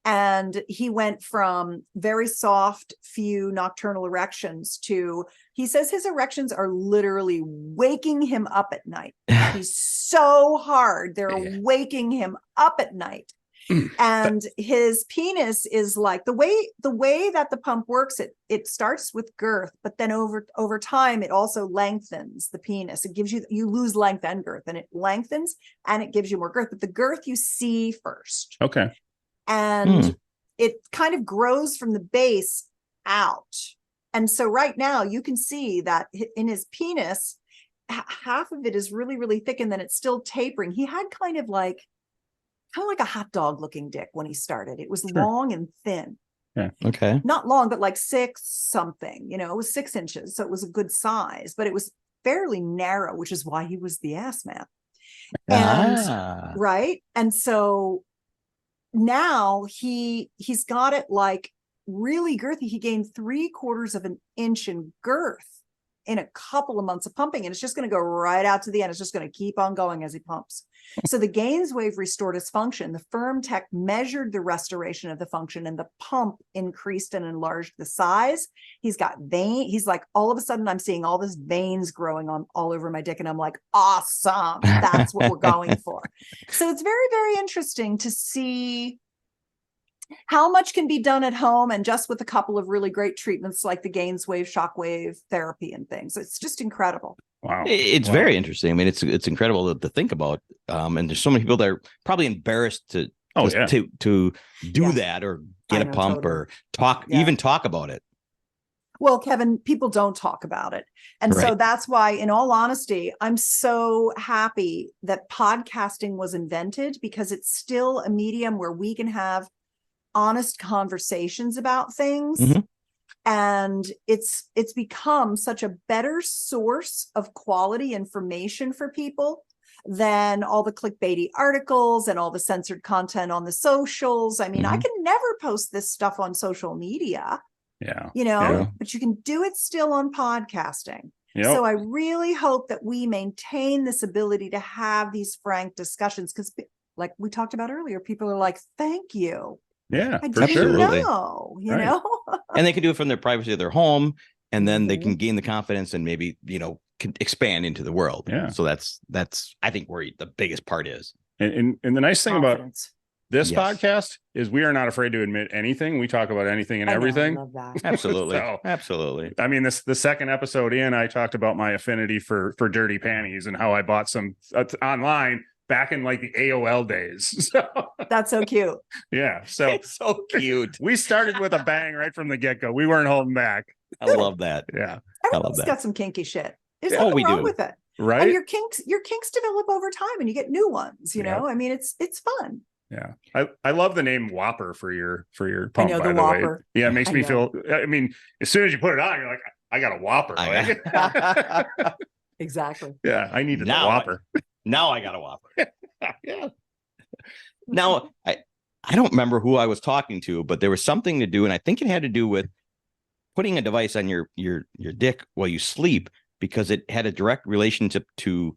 And he went from very soft, few nocturnal erections to, he says his erections are literally waking him up at night. He's so hard. They're waking him up at night. And his penis is like the way that the pump works, it starts with girth, but then over time it also lengthens the penis. It gives you lose length and girth, and it lengthens and it gives you more girth, but the girth you see first. Okay. And it kind of grows from the base out. And so right now you can see that in his penis, half of it is really, really thick, and then it's still tapering. He had kind of like a hot dog looking dick when he started. It was long and thin. Yeah. Okay. Not long, but like 6 something, you know, it was 6 inches. So it was a good size, but it was fairly narrow, which is why he was the ass man. And right. And so now he's got it like really girthy. He gained 3/4 of an inch in girth in a couple of months of pumping, and it's just going to go right out to the end. It's just going to keep on going as he pumps. So the gains wave restored his function. The firm tech measured the restoration of the function, and the pump increased and enlarged the size. He's got vein. He's like, all of a sudden I'm seeing all this veins growing on all over my dick, and I'm like, awesome. That's what we're going for. So it's very, very interesting to see how much can be done at home, and just with a couple of really great treatments like the gains wave, shockwave therapy and things. It's just incredible. Wow. It's very interesting. I mean, it's incredible to think about. And there's so many people that are probably embarrassed to do that or get a pump or even talk about it. Well, Kevin, people don't talk about it. And so that's why, in all honesty, I'm so happy that podcasting was invented, because it's still a medium where we can have honest conversations about things. Mm-hmm. And it's become such a better source of quality information for people than all the clickbaity articles and all the censored content on the socials. I mean, I can never post this stuff on social media, but you can do it still on podcasting. Yep. So I really hope that we maintain this ability to have these frank discussions, because like we talked about earlier, people are like, thank you. Yeah, I didn't know, you know, and they can do it from their privacy of their home, and then they can gain the confidence and maybe, can expand into the world. Yeah. So that's I think where the biggest part is. And the nice thing about this podcast is we are not afraid to admit anything. We talk about anything and everything. I love that. Absolutely. Absolutely. I mean, the second episode in, I talked about my affinity for dirty panties and how I bought some online back in like the AOL days. So, that's so cute. Yeah. So it's so cute. We started with a bang right from the get-go. We weren't holding back. I love that. Yeah. Everyone's got some kinky shit. There's nothing wrong with it. Right. And your kinks develop over time, and you get new ones, you know? I mean, it's fun. Yeah. I love the name Whopper for your pump, by the Whopper. Way. Yeah, it makes me feel, I mean, as soon as you put it on, you're like, I got a Whopper. Exactly. Yeah, I needed the Whopper. Now I got a Whopper. Yeah. Now I don't remember who I was talking to, but there was something to do, and I think it had to do with putting a device on your dick while you sleep, because it had a direct relationship to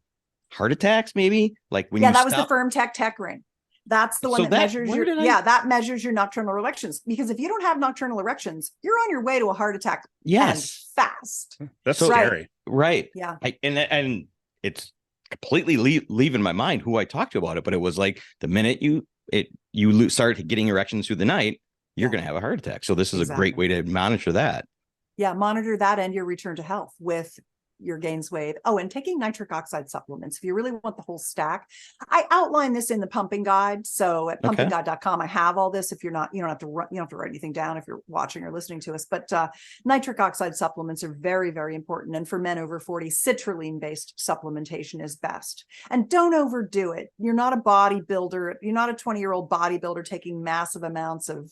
heart attacks, maybe. Like when that was the firm tech ring. That's the one that measures that measures your nocturnal erections. Because if you don't have nocturnal erections, you're on your way to a heart attack. Yes, fast. That's scary. Right. Yeah. And it's completely leaving my mind who I talked to about it, but it was like the minute you start getting erections through the night, you're going to have a heart attack. So this is a great way to monitor that. Yeah, monitor that and your return to health with your gains wave. Oh, and taking nitric oxide supplements if you really want the whole stack. I outline this in the pumping guide. So at pumpingguide.com, I have all this. If you're not, you don't have to write anything down if you're watching or listening to us. But nitric oxide supplements are very, very important. And for men over 40, citrulline based supplementation is best. And don't overdo it. You're not a bodybuilder. You're not a 20-year-old bodybuilder taking massive amounts of,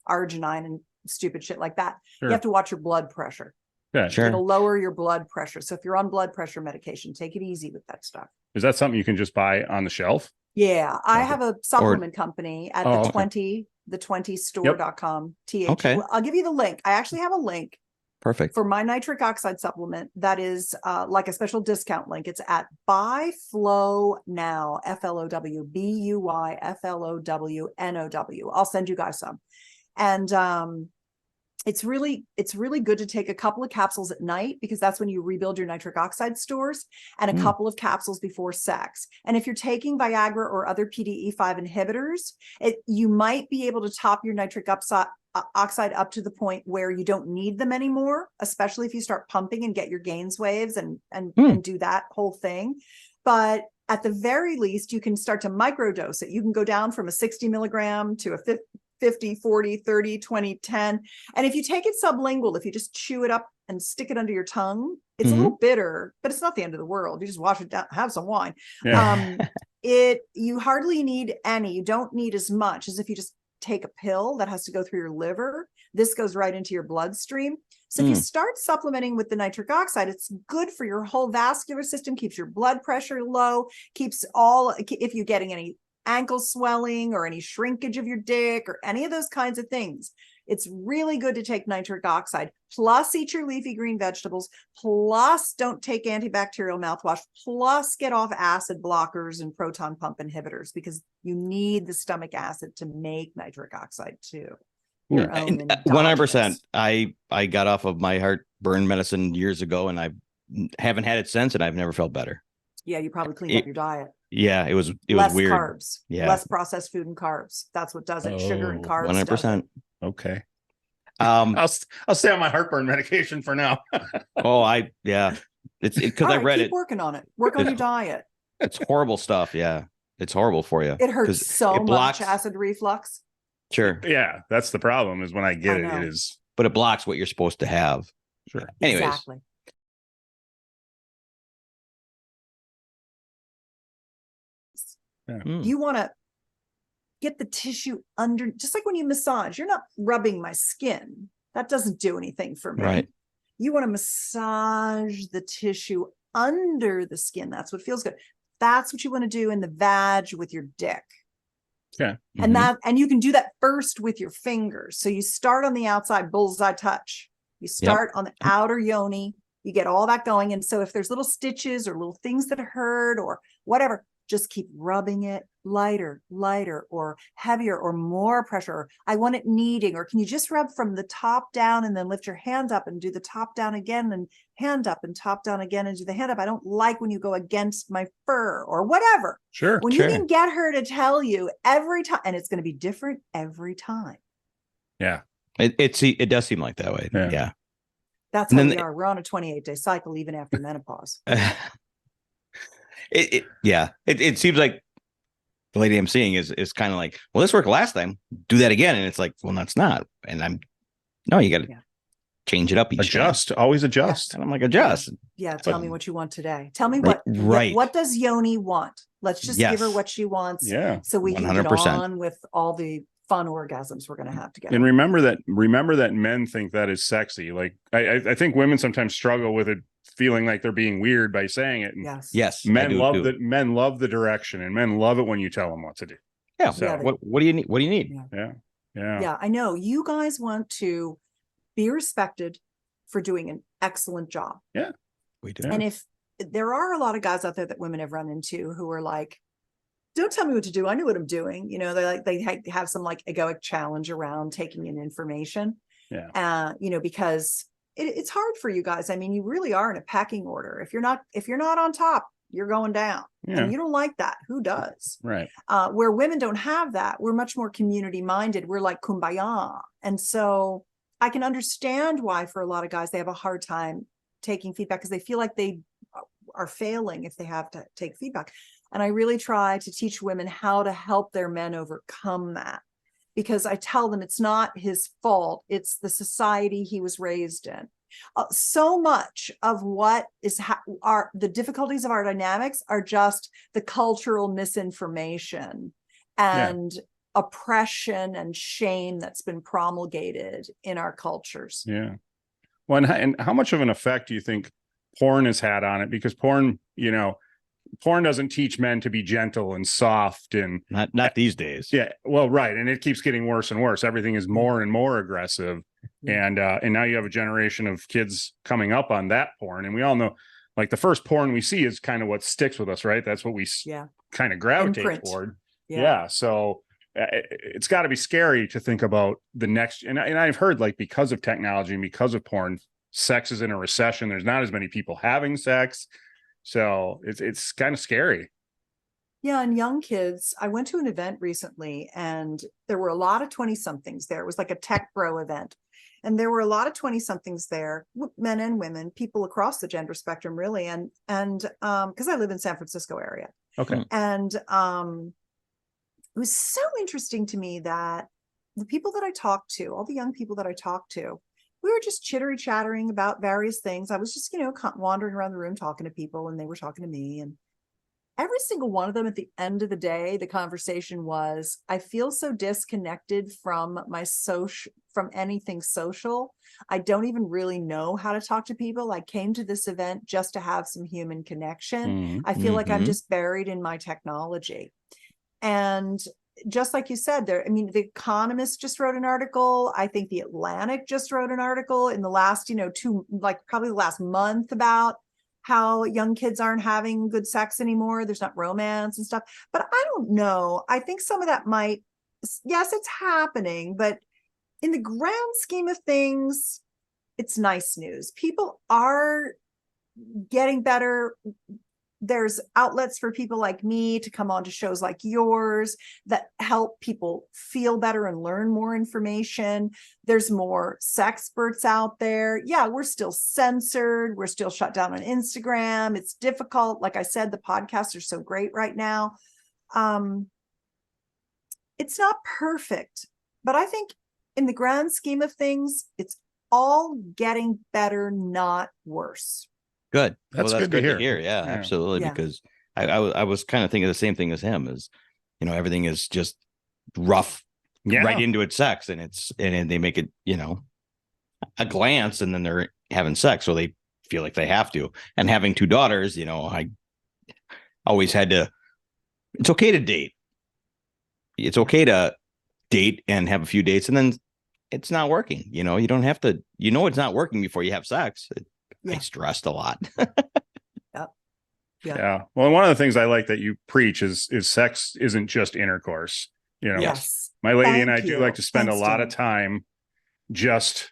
arginine and stupid shit like that. Sure. You have to watch your blood pressure. Yeah, sure. It'll lower your blood pressure. So if you're on blood pressure medication, take it easy with that stuff. Is that something you can just buy on the shelf? Yeah. I have a supplement company at the20store.com. Okay. I'll give you the link. I actually have a link. Perfect. For my nitric oxide supplement. That is like a special discount link. It's at BuyFlow Now, FLOW, BUYFLOWNOW. I'll send you guys some. And it's really good to take a couple of capsules at night, because that's when you rebuild your nitric oxide stores, and a couple of capsules before sex. And if you're taking Viagra or other PDE5 inhibitors, you might be able to top your nitric oxide up to the point where you don't need them anymore, especially if you start pumping and get your gains waves and do that whole thing. But at the very least, you can start to microdose it. You can go down from a 60 milligram to a 50, 40, 30, 20, 10. And if you take it sublingual, if you just chew it up and stick it under your tongue, it's a little bitter, but it's not the end of the world. You just wash it down, have some wine. Yeah. You hardly need any. You don't need as much as if you just take a pill that has to go through your liver. This goes right into your bloodstream. So if you start supplementing with the nitric oxide, it's good for your whole vascular system, keeps your blood pressure low, if you're getting any ankle swelling or any shrinkage of your dick or any of those kinds of things, it's really good to take nitric oxide, plus eat your leafy green vegetables, plus don't take antibacterial mouthwash, plus get off acid blockers and proton pump inhibitors, because you need the stomach acid to make nitric oxide too. 100%. I got off of my heartburn medicine years ago, and I haven't had it since, and I've never felt better. Yeah, you probably cleaned up your diet. Yeah, it was less weird. Carbs, less processed food and carbs. That's what does it. Sugar and carbs. 100%. Okay. I'll stay on my heartburn medication for now. It's because I read keep working on it. Work on your diet. It's horrible stuff. Yeah, it's horrible for you. It hurts so much. Acid reflux. Sure. Yeah, that's the problem. Is when I get it is. But it blocks what you're supposed to have. Sure. Anyways. Exactly. You want to get the tissue under, just like when you massage, you're not rubbing my skin. That doesn't do anything for me. Right. You want to massage the tissue under the skin. That's what feels good. That's what you want to do in the vag with your dick. Yeah. And you can do that first with your fingers. So you start on the outside, bullseye touch. You start on the outer yoni. You get all that going. And so if there's little stitches or little things that hurt or whatever, just keep rubbing it lighter, or heavier, or more pressure. Or I want it kneading, or can you just rub from the top down and then lift your hand up and do the top down again, and hand up and top down again and do the hand up. I don't like when you go against my fur or whatever. Sure. When you can get her to tell you every time, and it's going to be different every time. Yeah. It does seem like that way. Yeah. That's how we are. We're on a 28-day cycle, even after menopause. It seems like the lady I'm seeing is kind of like, well, this worked last time, do that again. And it's like, well, that's not. And you got to change it up each time. Always adjust. And I'm like, adjust. Yeah. Tell me what you want today. Tell me what does Yoni want? Let's just give her what she wants. Yeah. So we can 100%. Get on with all the fun orgasms we're going to have together. And remember that men think that is sexy. Like I think women sometimes struggle with it, feeling like they're being weird by saying it. And yes. Men love the direction, and men love it when you tell them what to do. Yeah. So what do you need? What do you need? Yeah. I know you guys want to be respected for doing an excellent job. Yeah, we do. And if there are a lot of guys out there that women have run into who are like, don't tell me what to do. I know what I'm doing. They have some like egoic challenge around taking in information. Yeah. Because it's hard for you guys. I mean, you really are in a pecking order. If you're not on top, you're going down. Yeah. And you don't like that. Who does? Right. Where women don't have that. We're much more community minded. We're like kumbaya. And so I can understand why for a lot of guys, they have a hard time taking feedback because they feel like they are failing if they have to take feedback. And I really try to teach women how to help their men overcome that, because I tell them it's not his fault. It's the society he was raised in. So much of what is the difficulties of our dynamics are just the cultural misinformation and oppression and shame that's been promulgated in our cultures. Yeah. Well, and how much of an effect do you think porn has had on it? Because porn doesn't teach men to be gentle and soft and not these days. Yeah. Well, right. And it keeps getting worse and worse. Everything is more and more aggressive. And now you have a generation of kids coming up on that porn. And we all know, like, the first porn we see is kind of what sticks with us, right? That's what we kind of gravitate toward. Yeah. So it's got to be scary to think about the next. And I've heard, like, because of technology and because of porn, sex is in a recession. There's not as many people having sex. So it's kind of scary. Yeah, and young kids. I went to an event recently and there were a lot of 20-somethings there. It was like a tech bro event. And there were a lot of 20-somethings there, men and women, people across the gender spectrum, really. And because I live in San Francisco area. Okay. And it was so interesting to me that the people that I talked to, all the young people that I talked to, we were just chattering about various things. I was just, wandering around the room talking to people, and they were talking to me. And every single one of them, at the end of the day, the conversation was, I feel so disconnected from from anything social. I don't even really know how to talk to people. I came to this event just to have some human connection. I feel like I'm just buried in my technology. And just like you said, The Economist just wrote an article. I think The Atlantic just wrote an article in the last, probably the last month, about how young kids aren't having good sex anymore. There's not romance and stuff. But I don't know. I think some of that yes, it's happening, but in the grand scheme of things, it's nice news. People are getting better. There's outlets for people like me to come on to shows like yours that help people feel better and learn more information. There's more sexperts out there. Yeah, we're still censored. We're still shut down on Instagram. It's difficult. Like I said, the podcasts are so great right now. It's not perfect, but I think in the grand scheme of things, it's all getting better, not worse. Good. That's good to hear. Yeah, absolutely. Yeah. Because I was kind of thinking the same thing as him, is, everything is just rough right into its sex, and they make it, a glance, and then they're having sex. So they feel like they have to. And having two daughters, I always had to, it's okay to date. It's okay to date and have a few dates, and then it's not working. You don't have to, it's not working before you have sex. I stressed a lot. Yeah. Well, one of the things I like that you preach is sex isn't just intercourse. Yes. My lady and I do like to spend a lot of time just,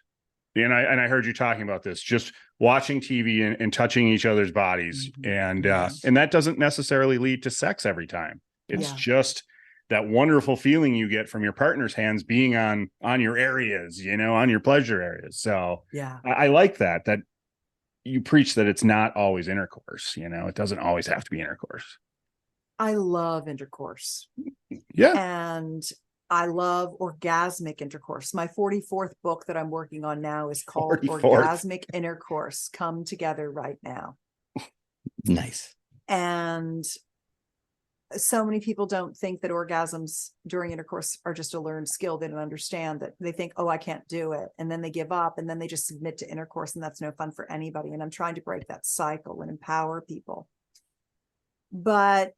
and I heard you talking about this, just watching TV and touching each other's bodies. And that doesn't necessarily lead to sex every time. It's just that wonderful feeling you get from your partner's hands being on your areas, on your pleasure areas. So I like that you preach that it's not always intercourse. It doesn't always have to be intercourse. I love intercourse. Yeah. And I love orgasmic intercourse. My 44th book that I'm working on now is called 44th. Orgasmic Intercourse. Come together right now. Nice. And so many people don't think that orgasms during intercourse are just a learned skill. They don't understand that. They think, oh, I can't do it. And then they give up, and then they just submit to intercourse, and that's no fun for anybody. And I'm trying to break that cycle and empower people. But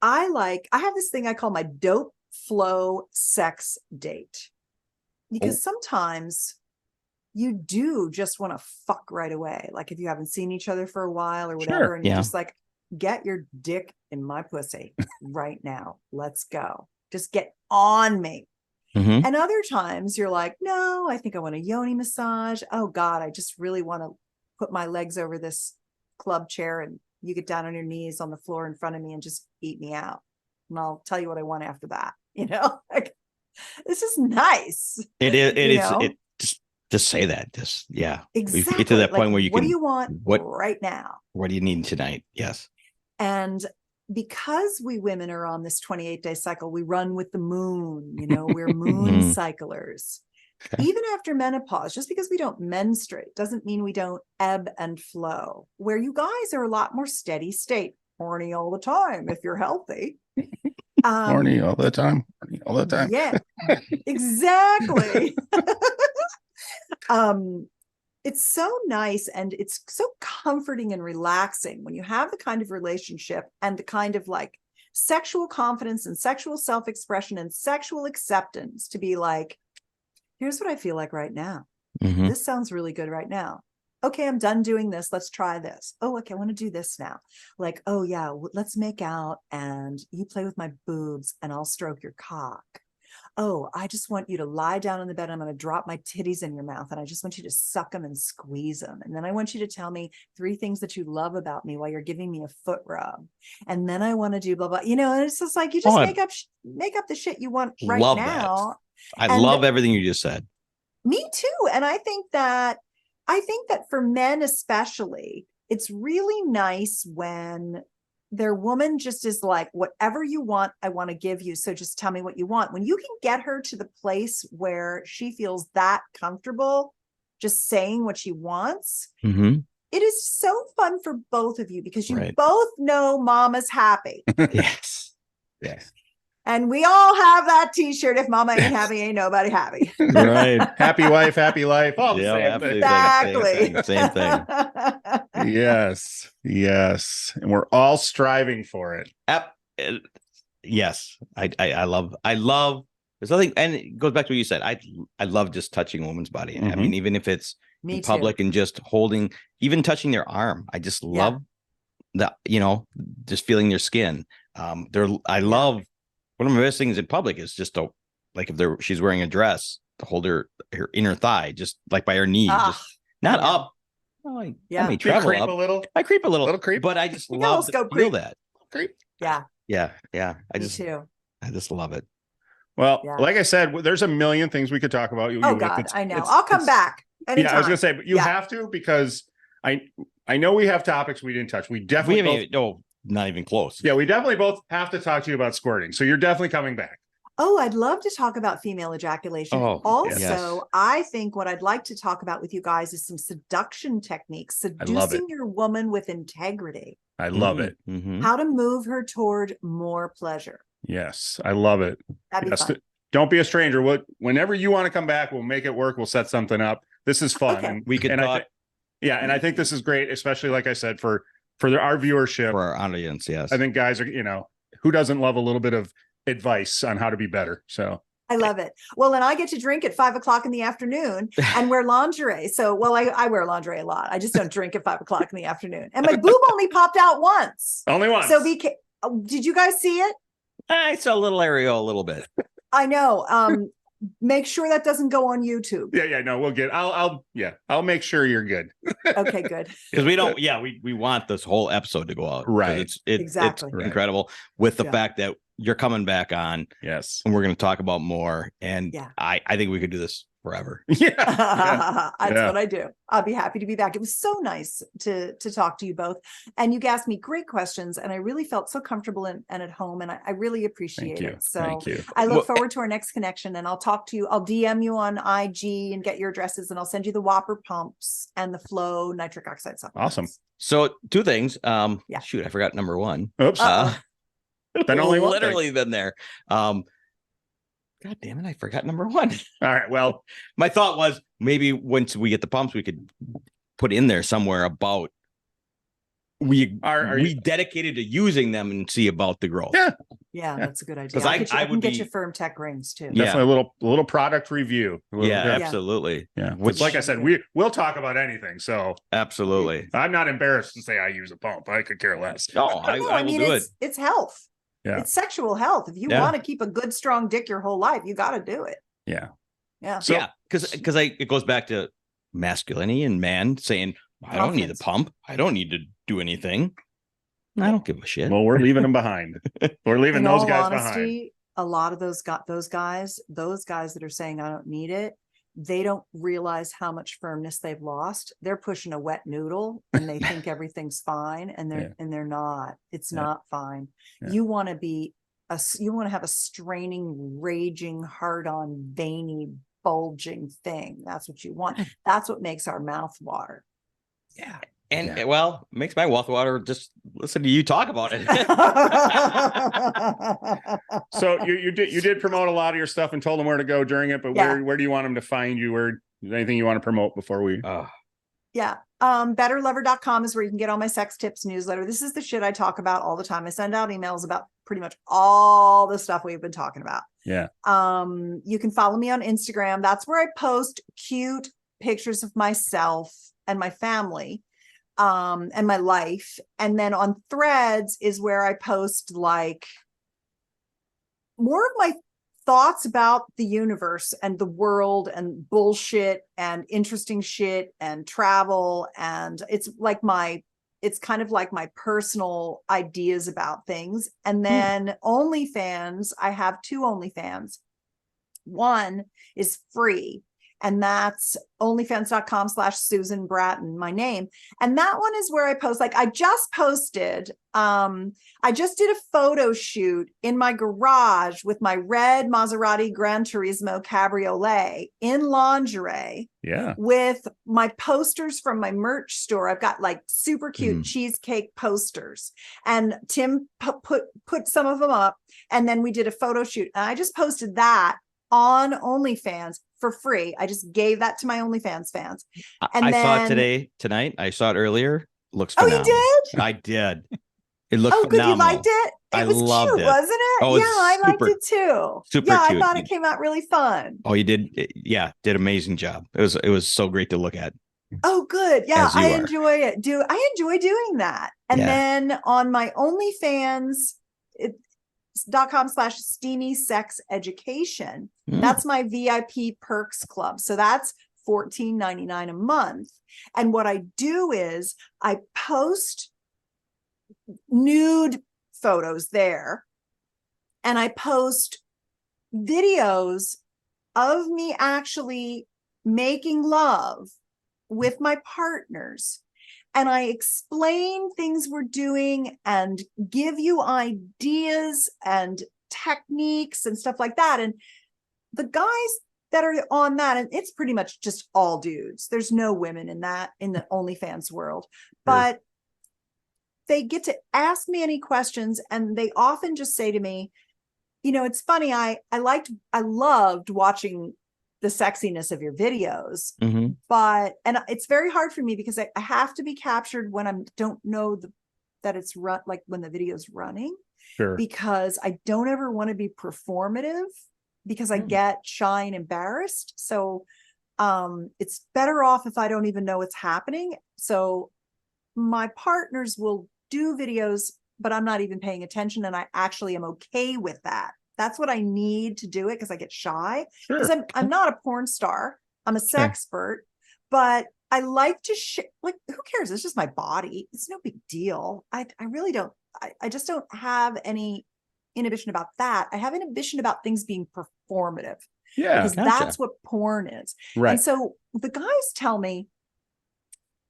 I have this thing I call my dope flow sex date, because sometimes you do just want to fuck right away. Like if you haven't seen each other for a while or whatever, and you're just like, get your dick in my pussy right now. Let's go. Just get on me. And other times you're like, no, I think I want a Yoni massage. Oh God, I just really want to put my legs over this club chair, and you get down on your knees on the floor in front of me and just eat me out. And I'll tell you what I want after that. Like, this is nice. It is. Just say that. Exactly. We get to that point where you what can. Do you want right now? What do you need tonight? Yes. And because we women are on this 28-day cycle, we run with the moon, we're moon cyclers. Okay. Even after menopause, just because we don't menstruate doesn't mean we don't ebb and flow. Where you guys are a lot more steady state, horny all the time if you're healthy. Horny all the time. Yeah, exactly. It's so nice, and it's so comforting and relaxing when you have the kind of relationship and the kind of like sexual confidence and sexual self-expression and sexual acceptance to be like, here's what I feel like right now. This sounds really good right now. Okay, I'm done doing this. Let's try this. Oh, okay, I want to do this now. Like, oh yeah, let's make out and you play with my boobs and I'll stroke your cock. oh, I just want you to lie down in the bed. I'm going to drop my titties in your mouth. And I just want you to suck them and squeeze them. And then I want you to tell me 3 things that you love about me while you're giving me a foot rub. And then I want to do blah, blah, and it's just like, you just make up the shit you want right now. I love everything you just said. Me too. And I think that for men, especially, it's really nice when their woman just is like, whatever you want, I want to give you. So just tell me what you want. When you can get her to the place where she feels that comfortable just saying what she wants, it is so fun for both of you because you both know mama's happy. Yes. And we all have that t-shirt. If mama ain't happy, ain't nobody happy. Right. Happy wife, happy life. All the same thing. Exactly. Same thing. Yes. And we're all striving for it. Yes. I love there's nothing, and it goes back to what you said. I love just touching a woman's body. I mean, even if it's in public and just holding, even touching their arm. I just love that, just feeling their skin. I love one of my best things in public is just if she's wearing a dress, to hold her inner thigh, just like by her knee, just not up. Oh, I may travel up. I creep a little creep, but I just love to feel that. Creep. Yeah. I just love it. Well, like I said, there's a million things we could talk about. I know. I'll come back anytime. Yeah, I was gonna say, but you have to, because I know we have topics we didn't touch. We definitely not even close. Yeah, we definitely both have to talk to you about squirting. So you're definitely coming back. Oh, I'd love to talk about female ejaculation. I think what I'd like to talk about with you guys is some seduction techniques, seducing your woman with integrity. I love it. How to move her toward more pleasure. Yes, I love it. That'd be fun. Don't be a stranger. Whenever you want to come back, we'll make it work. We'll set something up. This is fun. Okay. And we could talk. And I think this is great, especially like I said, for our viewership, for our audience. Yes, I think guys are, who doesn't love a little bit of advice on how to be better? So I love it. Well, and I get to drink at 5 o'clock in the afternoon and wear lingerie. So, I wear lingerie a lot. I just don't drink at 5 o'clock in the afternoon. And my boob only popped out once. Only once. So did you guys see it? I saw a little areola a little bit. I know. Make sure that doesn't go on YouTube. No, we'll get. I'll make sure you're good. Okay, good. Because we don't. Yeah, we want this whole episode to go out. Right. It's exactly incredible with the fact that you're coming back on. Yes. And we're going to talk about more. And I think we could do this forever. That's what I do. I'll be happy to be back. It was so nice to talk to you both. And you asked me great questions and I really felt so comfortable and at home. And I really appreciate it. So Thank you. I look forward to our next connection and I'll talk to you. I'll DM you on IG and get your addresses and I'll send you the Whopper pumps and the Flow nitric oxide supplements. Awesome. So 2 things. Shoot, I forgot number 1. Oops. Been only literally been there. God damn it, I forgot number 1. All right. Well, my thought was maybe once we get the pumps, we could put in there somewhere about we dedicated to using them and see about the growth. Yeah, that's a good idea. Because I can get you firm tech rings too. Definitely a little product review. Absolutely. Yeah. Which, like I said, we'll talk about anything. So absolutely. I'm not embarrassed to say I use a pump. I could care less. No, I will do it. It's health. Yeah. It's sexual health. If you want to keep a good, strong dick your whole life, you got to do it. Yeah. Yeah. So, because it goes back to masculinity and man saying, I don't need the pump. I don't need to do anything. I don't give a shit. Well, we're leaving them behind. We're leaving those guys behind. A lot of those guys that are saying I don't need it, they don't realize how much firmness they've lost. They're pushing a wet noodle and they think everything's fine, and they're not. It's not fine. Yeah. You want to have a straining, raging, hard-on, veiny, bulging thing. That's what you want. That's what makes our mouth water. Yeah. And it makes my mouth water just listen to you talk about it. So you did promote a lot of your stuff and told them where to go during it, but where do you want them to find you? Where is anything you want to promote before we? Betterlover.com is where you can get all my sex tips newsletter. This is the shit I talk about all the time. I send out emails about pretty much all the stuff we've been talking about. Yeah. You can follow me on Instagram. That's where I post cute pictures of myself and my family. And my life. And then on Threads is where I post like more of my thoughts about the universe and the world and bullshit and interesting shit and travel. And it's kind of like my personal ideas about things. And then OnlyFans, I have 2 OnlyFans. One is free, and that's onlyfans.com/Susan Bratton, my name. And that one is where I post, like I just posted, I just did a photo shoot in my garage with my red Maserati Gran Turismo Cabriolet in lingerie. Yeah. With my posters from my merch store. I've got like super cute cheesecake posters, and Tim put some of them up, and then we did a photo shoot. And I just posted that on OnlyFans for free. I just gave that to my OnlyFans fans. And I saw it tonight. I saw it earlier. Looks phenomenal. phenomenal. You did? I did. It looked good. phenomenal. You liked it? It was loved cute, it. wasn't it? Oh, yeah, I liked it too. Super yeah, cute. I thought it came out really fun. Oh, you did? Yeah, did amazing job. It was so great to look at. Oh, good. Yeah, I are. enjoy it. I enjoy doing that. And then on my OnlyFans, .com/steamy sex education. That's my VIP perks club. So that's $14.99 a month. And what I do is I post nude photos there, and I post videos of me actually making love with my partners. And I explain things we're doing and give you ideas and techniques and stuff like that. And the guys that are on that, and it's pretty much just all dudes. There's no women in the OnlyFans world, but they get to ask me any questions. And they often just say to me, it's funny. I loved watching the sexiness of your videos, but it's very hard for me because I have to be captured when I don't know that it's like when the video's running, because I don't ever want to be performative because I get shy and embarrassed. So it's better off if I don't even know what's happening. So my partners will do videos, but I'm not even paying attention, and I actually am okay with that. That's what I need to do it, because I get shy. Because I'm not a porn star. I'm a sexpert, but I like to like, who cares? It's just my body. It's no big deal. I really don't. I just don't have any inhibition about that. I have inhibition about things being performative. Yeah, because that's what porn is. Right. And so the guys tell me,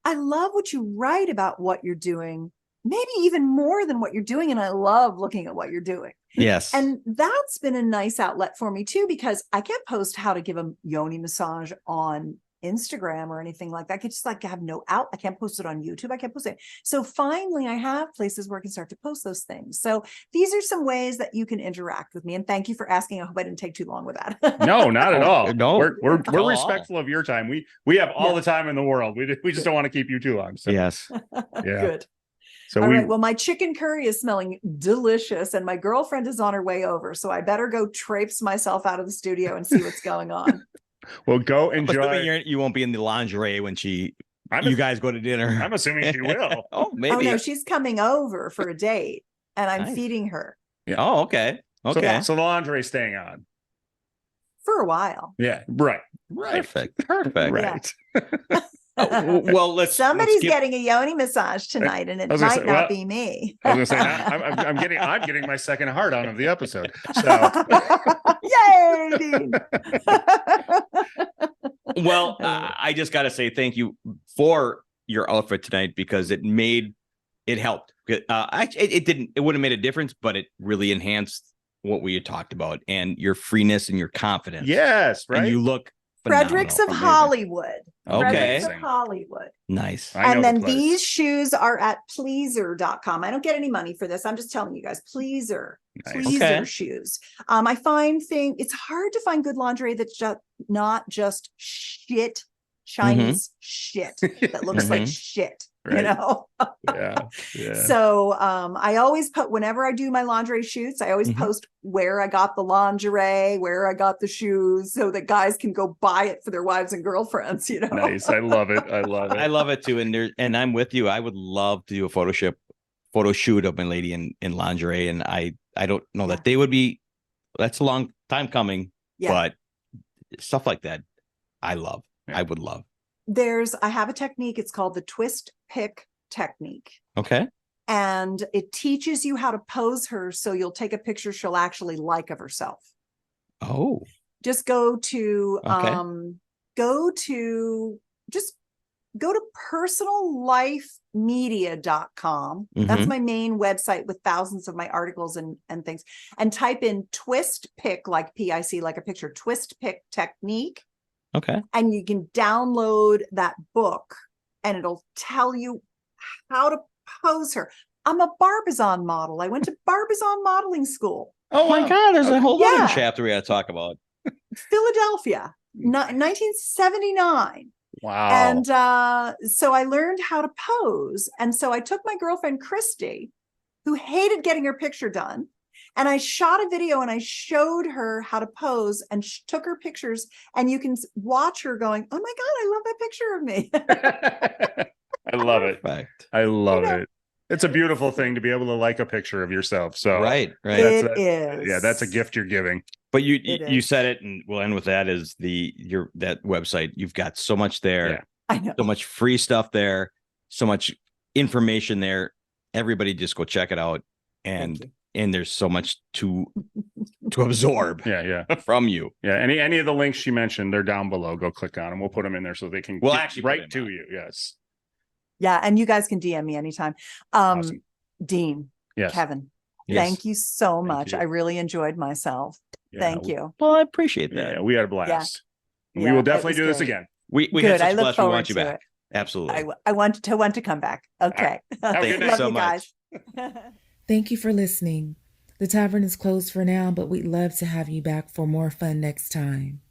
I love what you write about what you're doing, maybe even more than what you're doing. And I love looking at what you're doing. Yes. And that's been a nice outlet for me too, because I can't post how to give a Yoni massage on Instagram or anything like that. I could just have no out. I can't post it on YouTube. I can't post it. So finally I have places where I can start to post those things. So these are some ways that you can interact with me. And thank you for asking. I hope I didn't take too long with that. No, not at all. No, we're respectful of your time. We have all the time in the world. We just don't want to keep you too long. So. Yes. Yeah. Good. So all right. Well, my chicken curry is smelling delicious, and my girlfriend is on her way over. So I better go traipse myself out of the studio and see what's going on. Well, go enjoy. You won't be in the lingerie when you guys go to dinner. I'm assuming she will. Maybe. Oh no, she's coming over for a date, and I'm feeding her. Yeah. Oh, okay. Okay. So the lingerie's staying on for a while. Yeah. Right. Perfect. Right. Yeah. Well, somebody's getting a Yoni massage tonight, and it might not be me. I was gonna say I'm getting my second heart on of the episode. So yay, Dean. Well, I just got to say thank you for your outfit tonight, because it helped. It wouldn't have made a difference, but it really enhanced what we had talked about, and your freeness and your confidence. Yes, right. And you look Fredericks of Hollywood. Okay. Fredericks of Hollywood. Nice. And then these shoes are at pleaser.com. I don't get any money for this. I'm just telling you guys, Pleaser. Nice. Pleaser shoes. I find it's hard to find good lingerie that's just not just shit, Chinese shit that looks like shit. Right. Yeah. So I always whenever I do my lingerie shoots, I always post where I got the lingerie, where I got the shoes, so that guys can go buy it for their wives and girlfriends. Nice. I love it. I love it too. And I'm with you. I would love to do a photo shoot of my lady in lingerie, and I don't know that they would be. That's a long time coming, but stuff like that, I love. Yeah. I would love. I have a technique. It's called the twist pick technique. Okay. And it teaches you how to pose her so you'll take a picture she'll actually like of herself. Oh. Just go to personallifemedia.com. That's my main website with thousands of my articles and things. And type in twist pick, like PIC, like a picture, twist pick technique. Okay. And you can download that book and it'll tell you how to pose her. I'm a Barbizon model. I went to Barbizon modeling school. Oh my God. There's a whole other chapter we got to talk about. Philadelphia, 1979. Wow. And so I learned how to pose. And so I took my girlfriend, Christy, who hated getting her picture done. And I shot a video and I showed her how to pose and took her pictures. And you can watch her going, oh my God, I love that picture of me. I love it. Right. I love it. It's a beautiful thing to be able to like a picture of yourself. So right. It is. Yeah, that's a gift you're giving. But you said it, and we'll end with that. Is that website? You've got so much there. Yeah. I know. So much free stuff there. So much information there. Everybody just go check it out. And there's so much to absorb. From you. Yeah. Any of the links she mentioned, they're down below. Go click on them. We'll put them in there so they can actually right to you. Yes. Yeah, and you guys can DM me anytime. Awesome. Dean, Kevin, thank you so much. I really enjoyed myself. Thank you. Well, I appreciate that. Yeah, we had a blast. Yeah. We will definitely do this again. We had such a blast. We want you back. Absolutely. I want to come back. Okay. Thank you so much. Thank you for listening. The tavern is closed for now, but we'd love to have you back for more fun next time.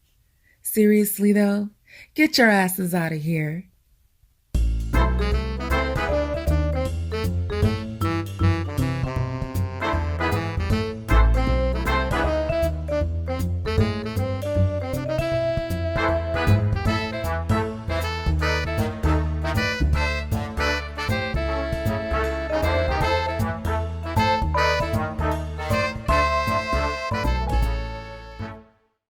Seriously though, get your asses out of here.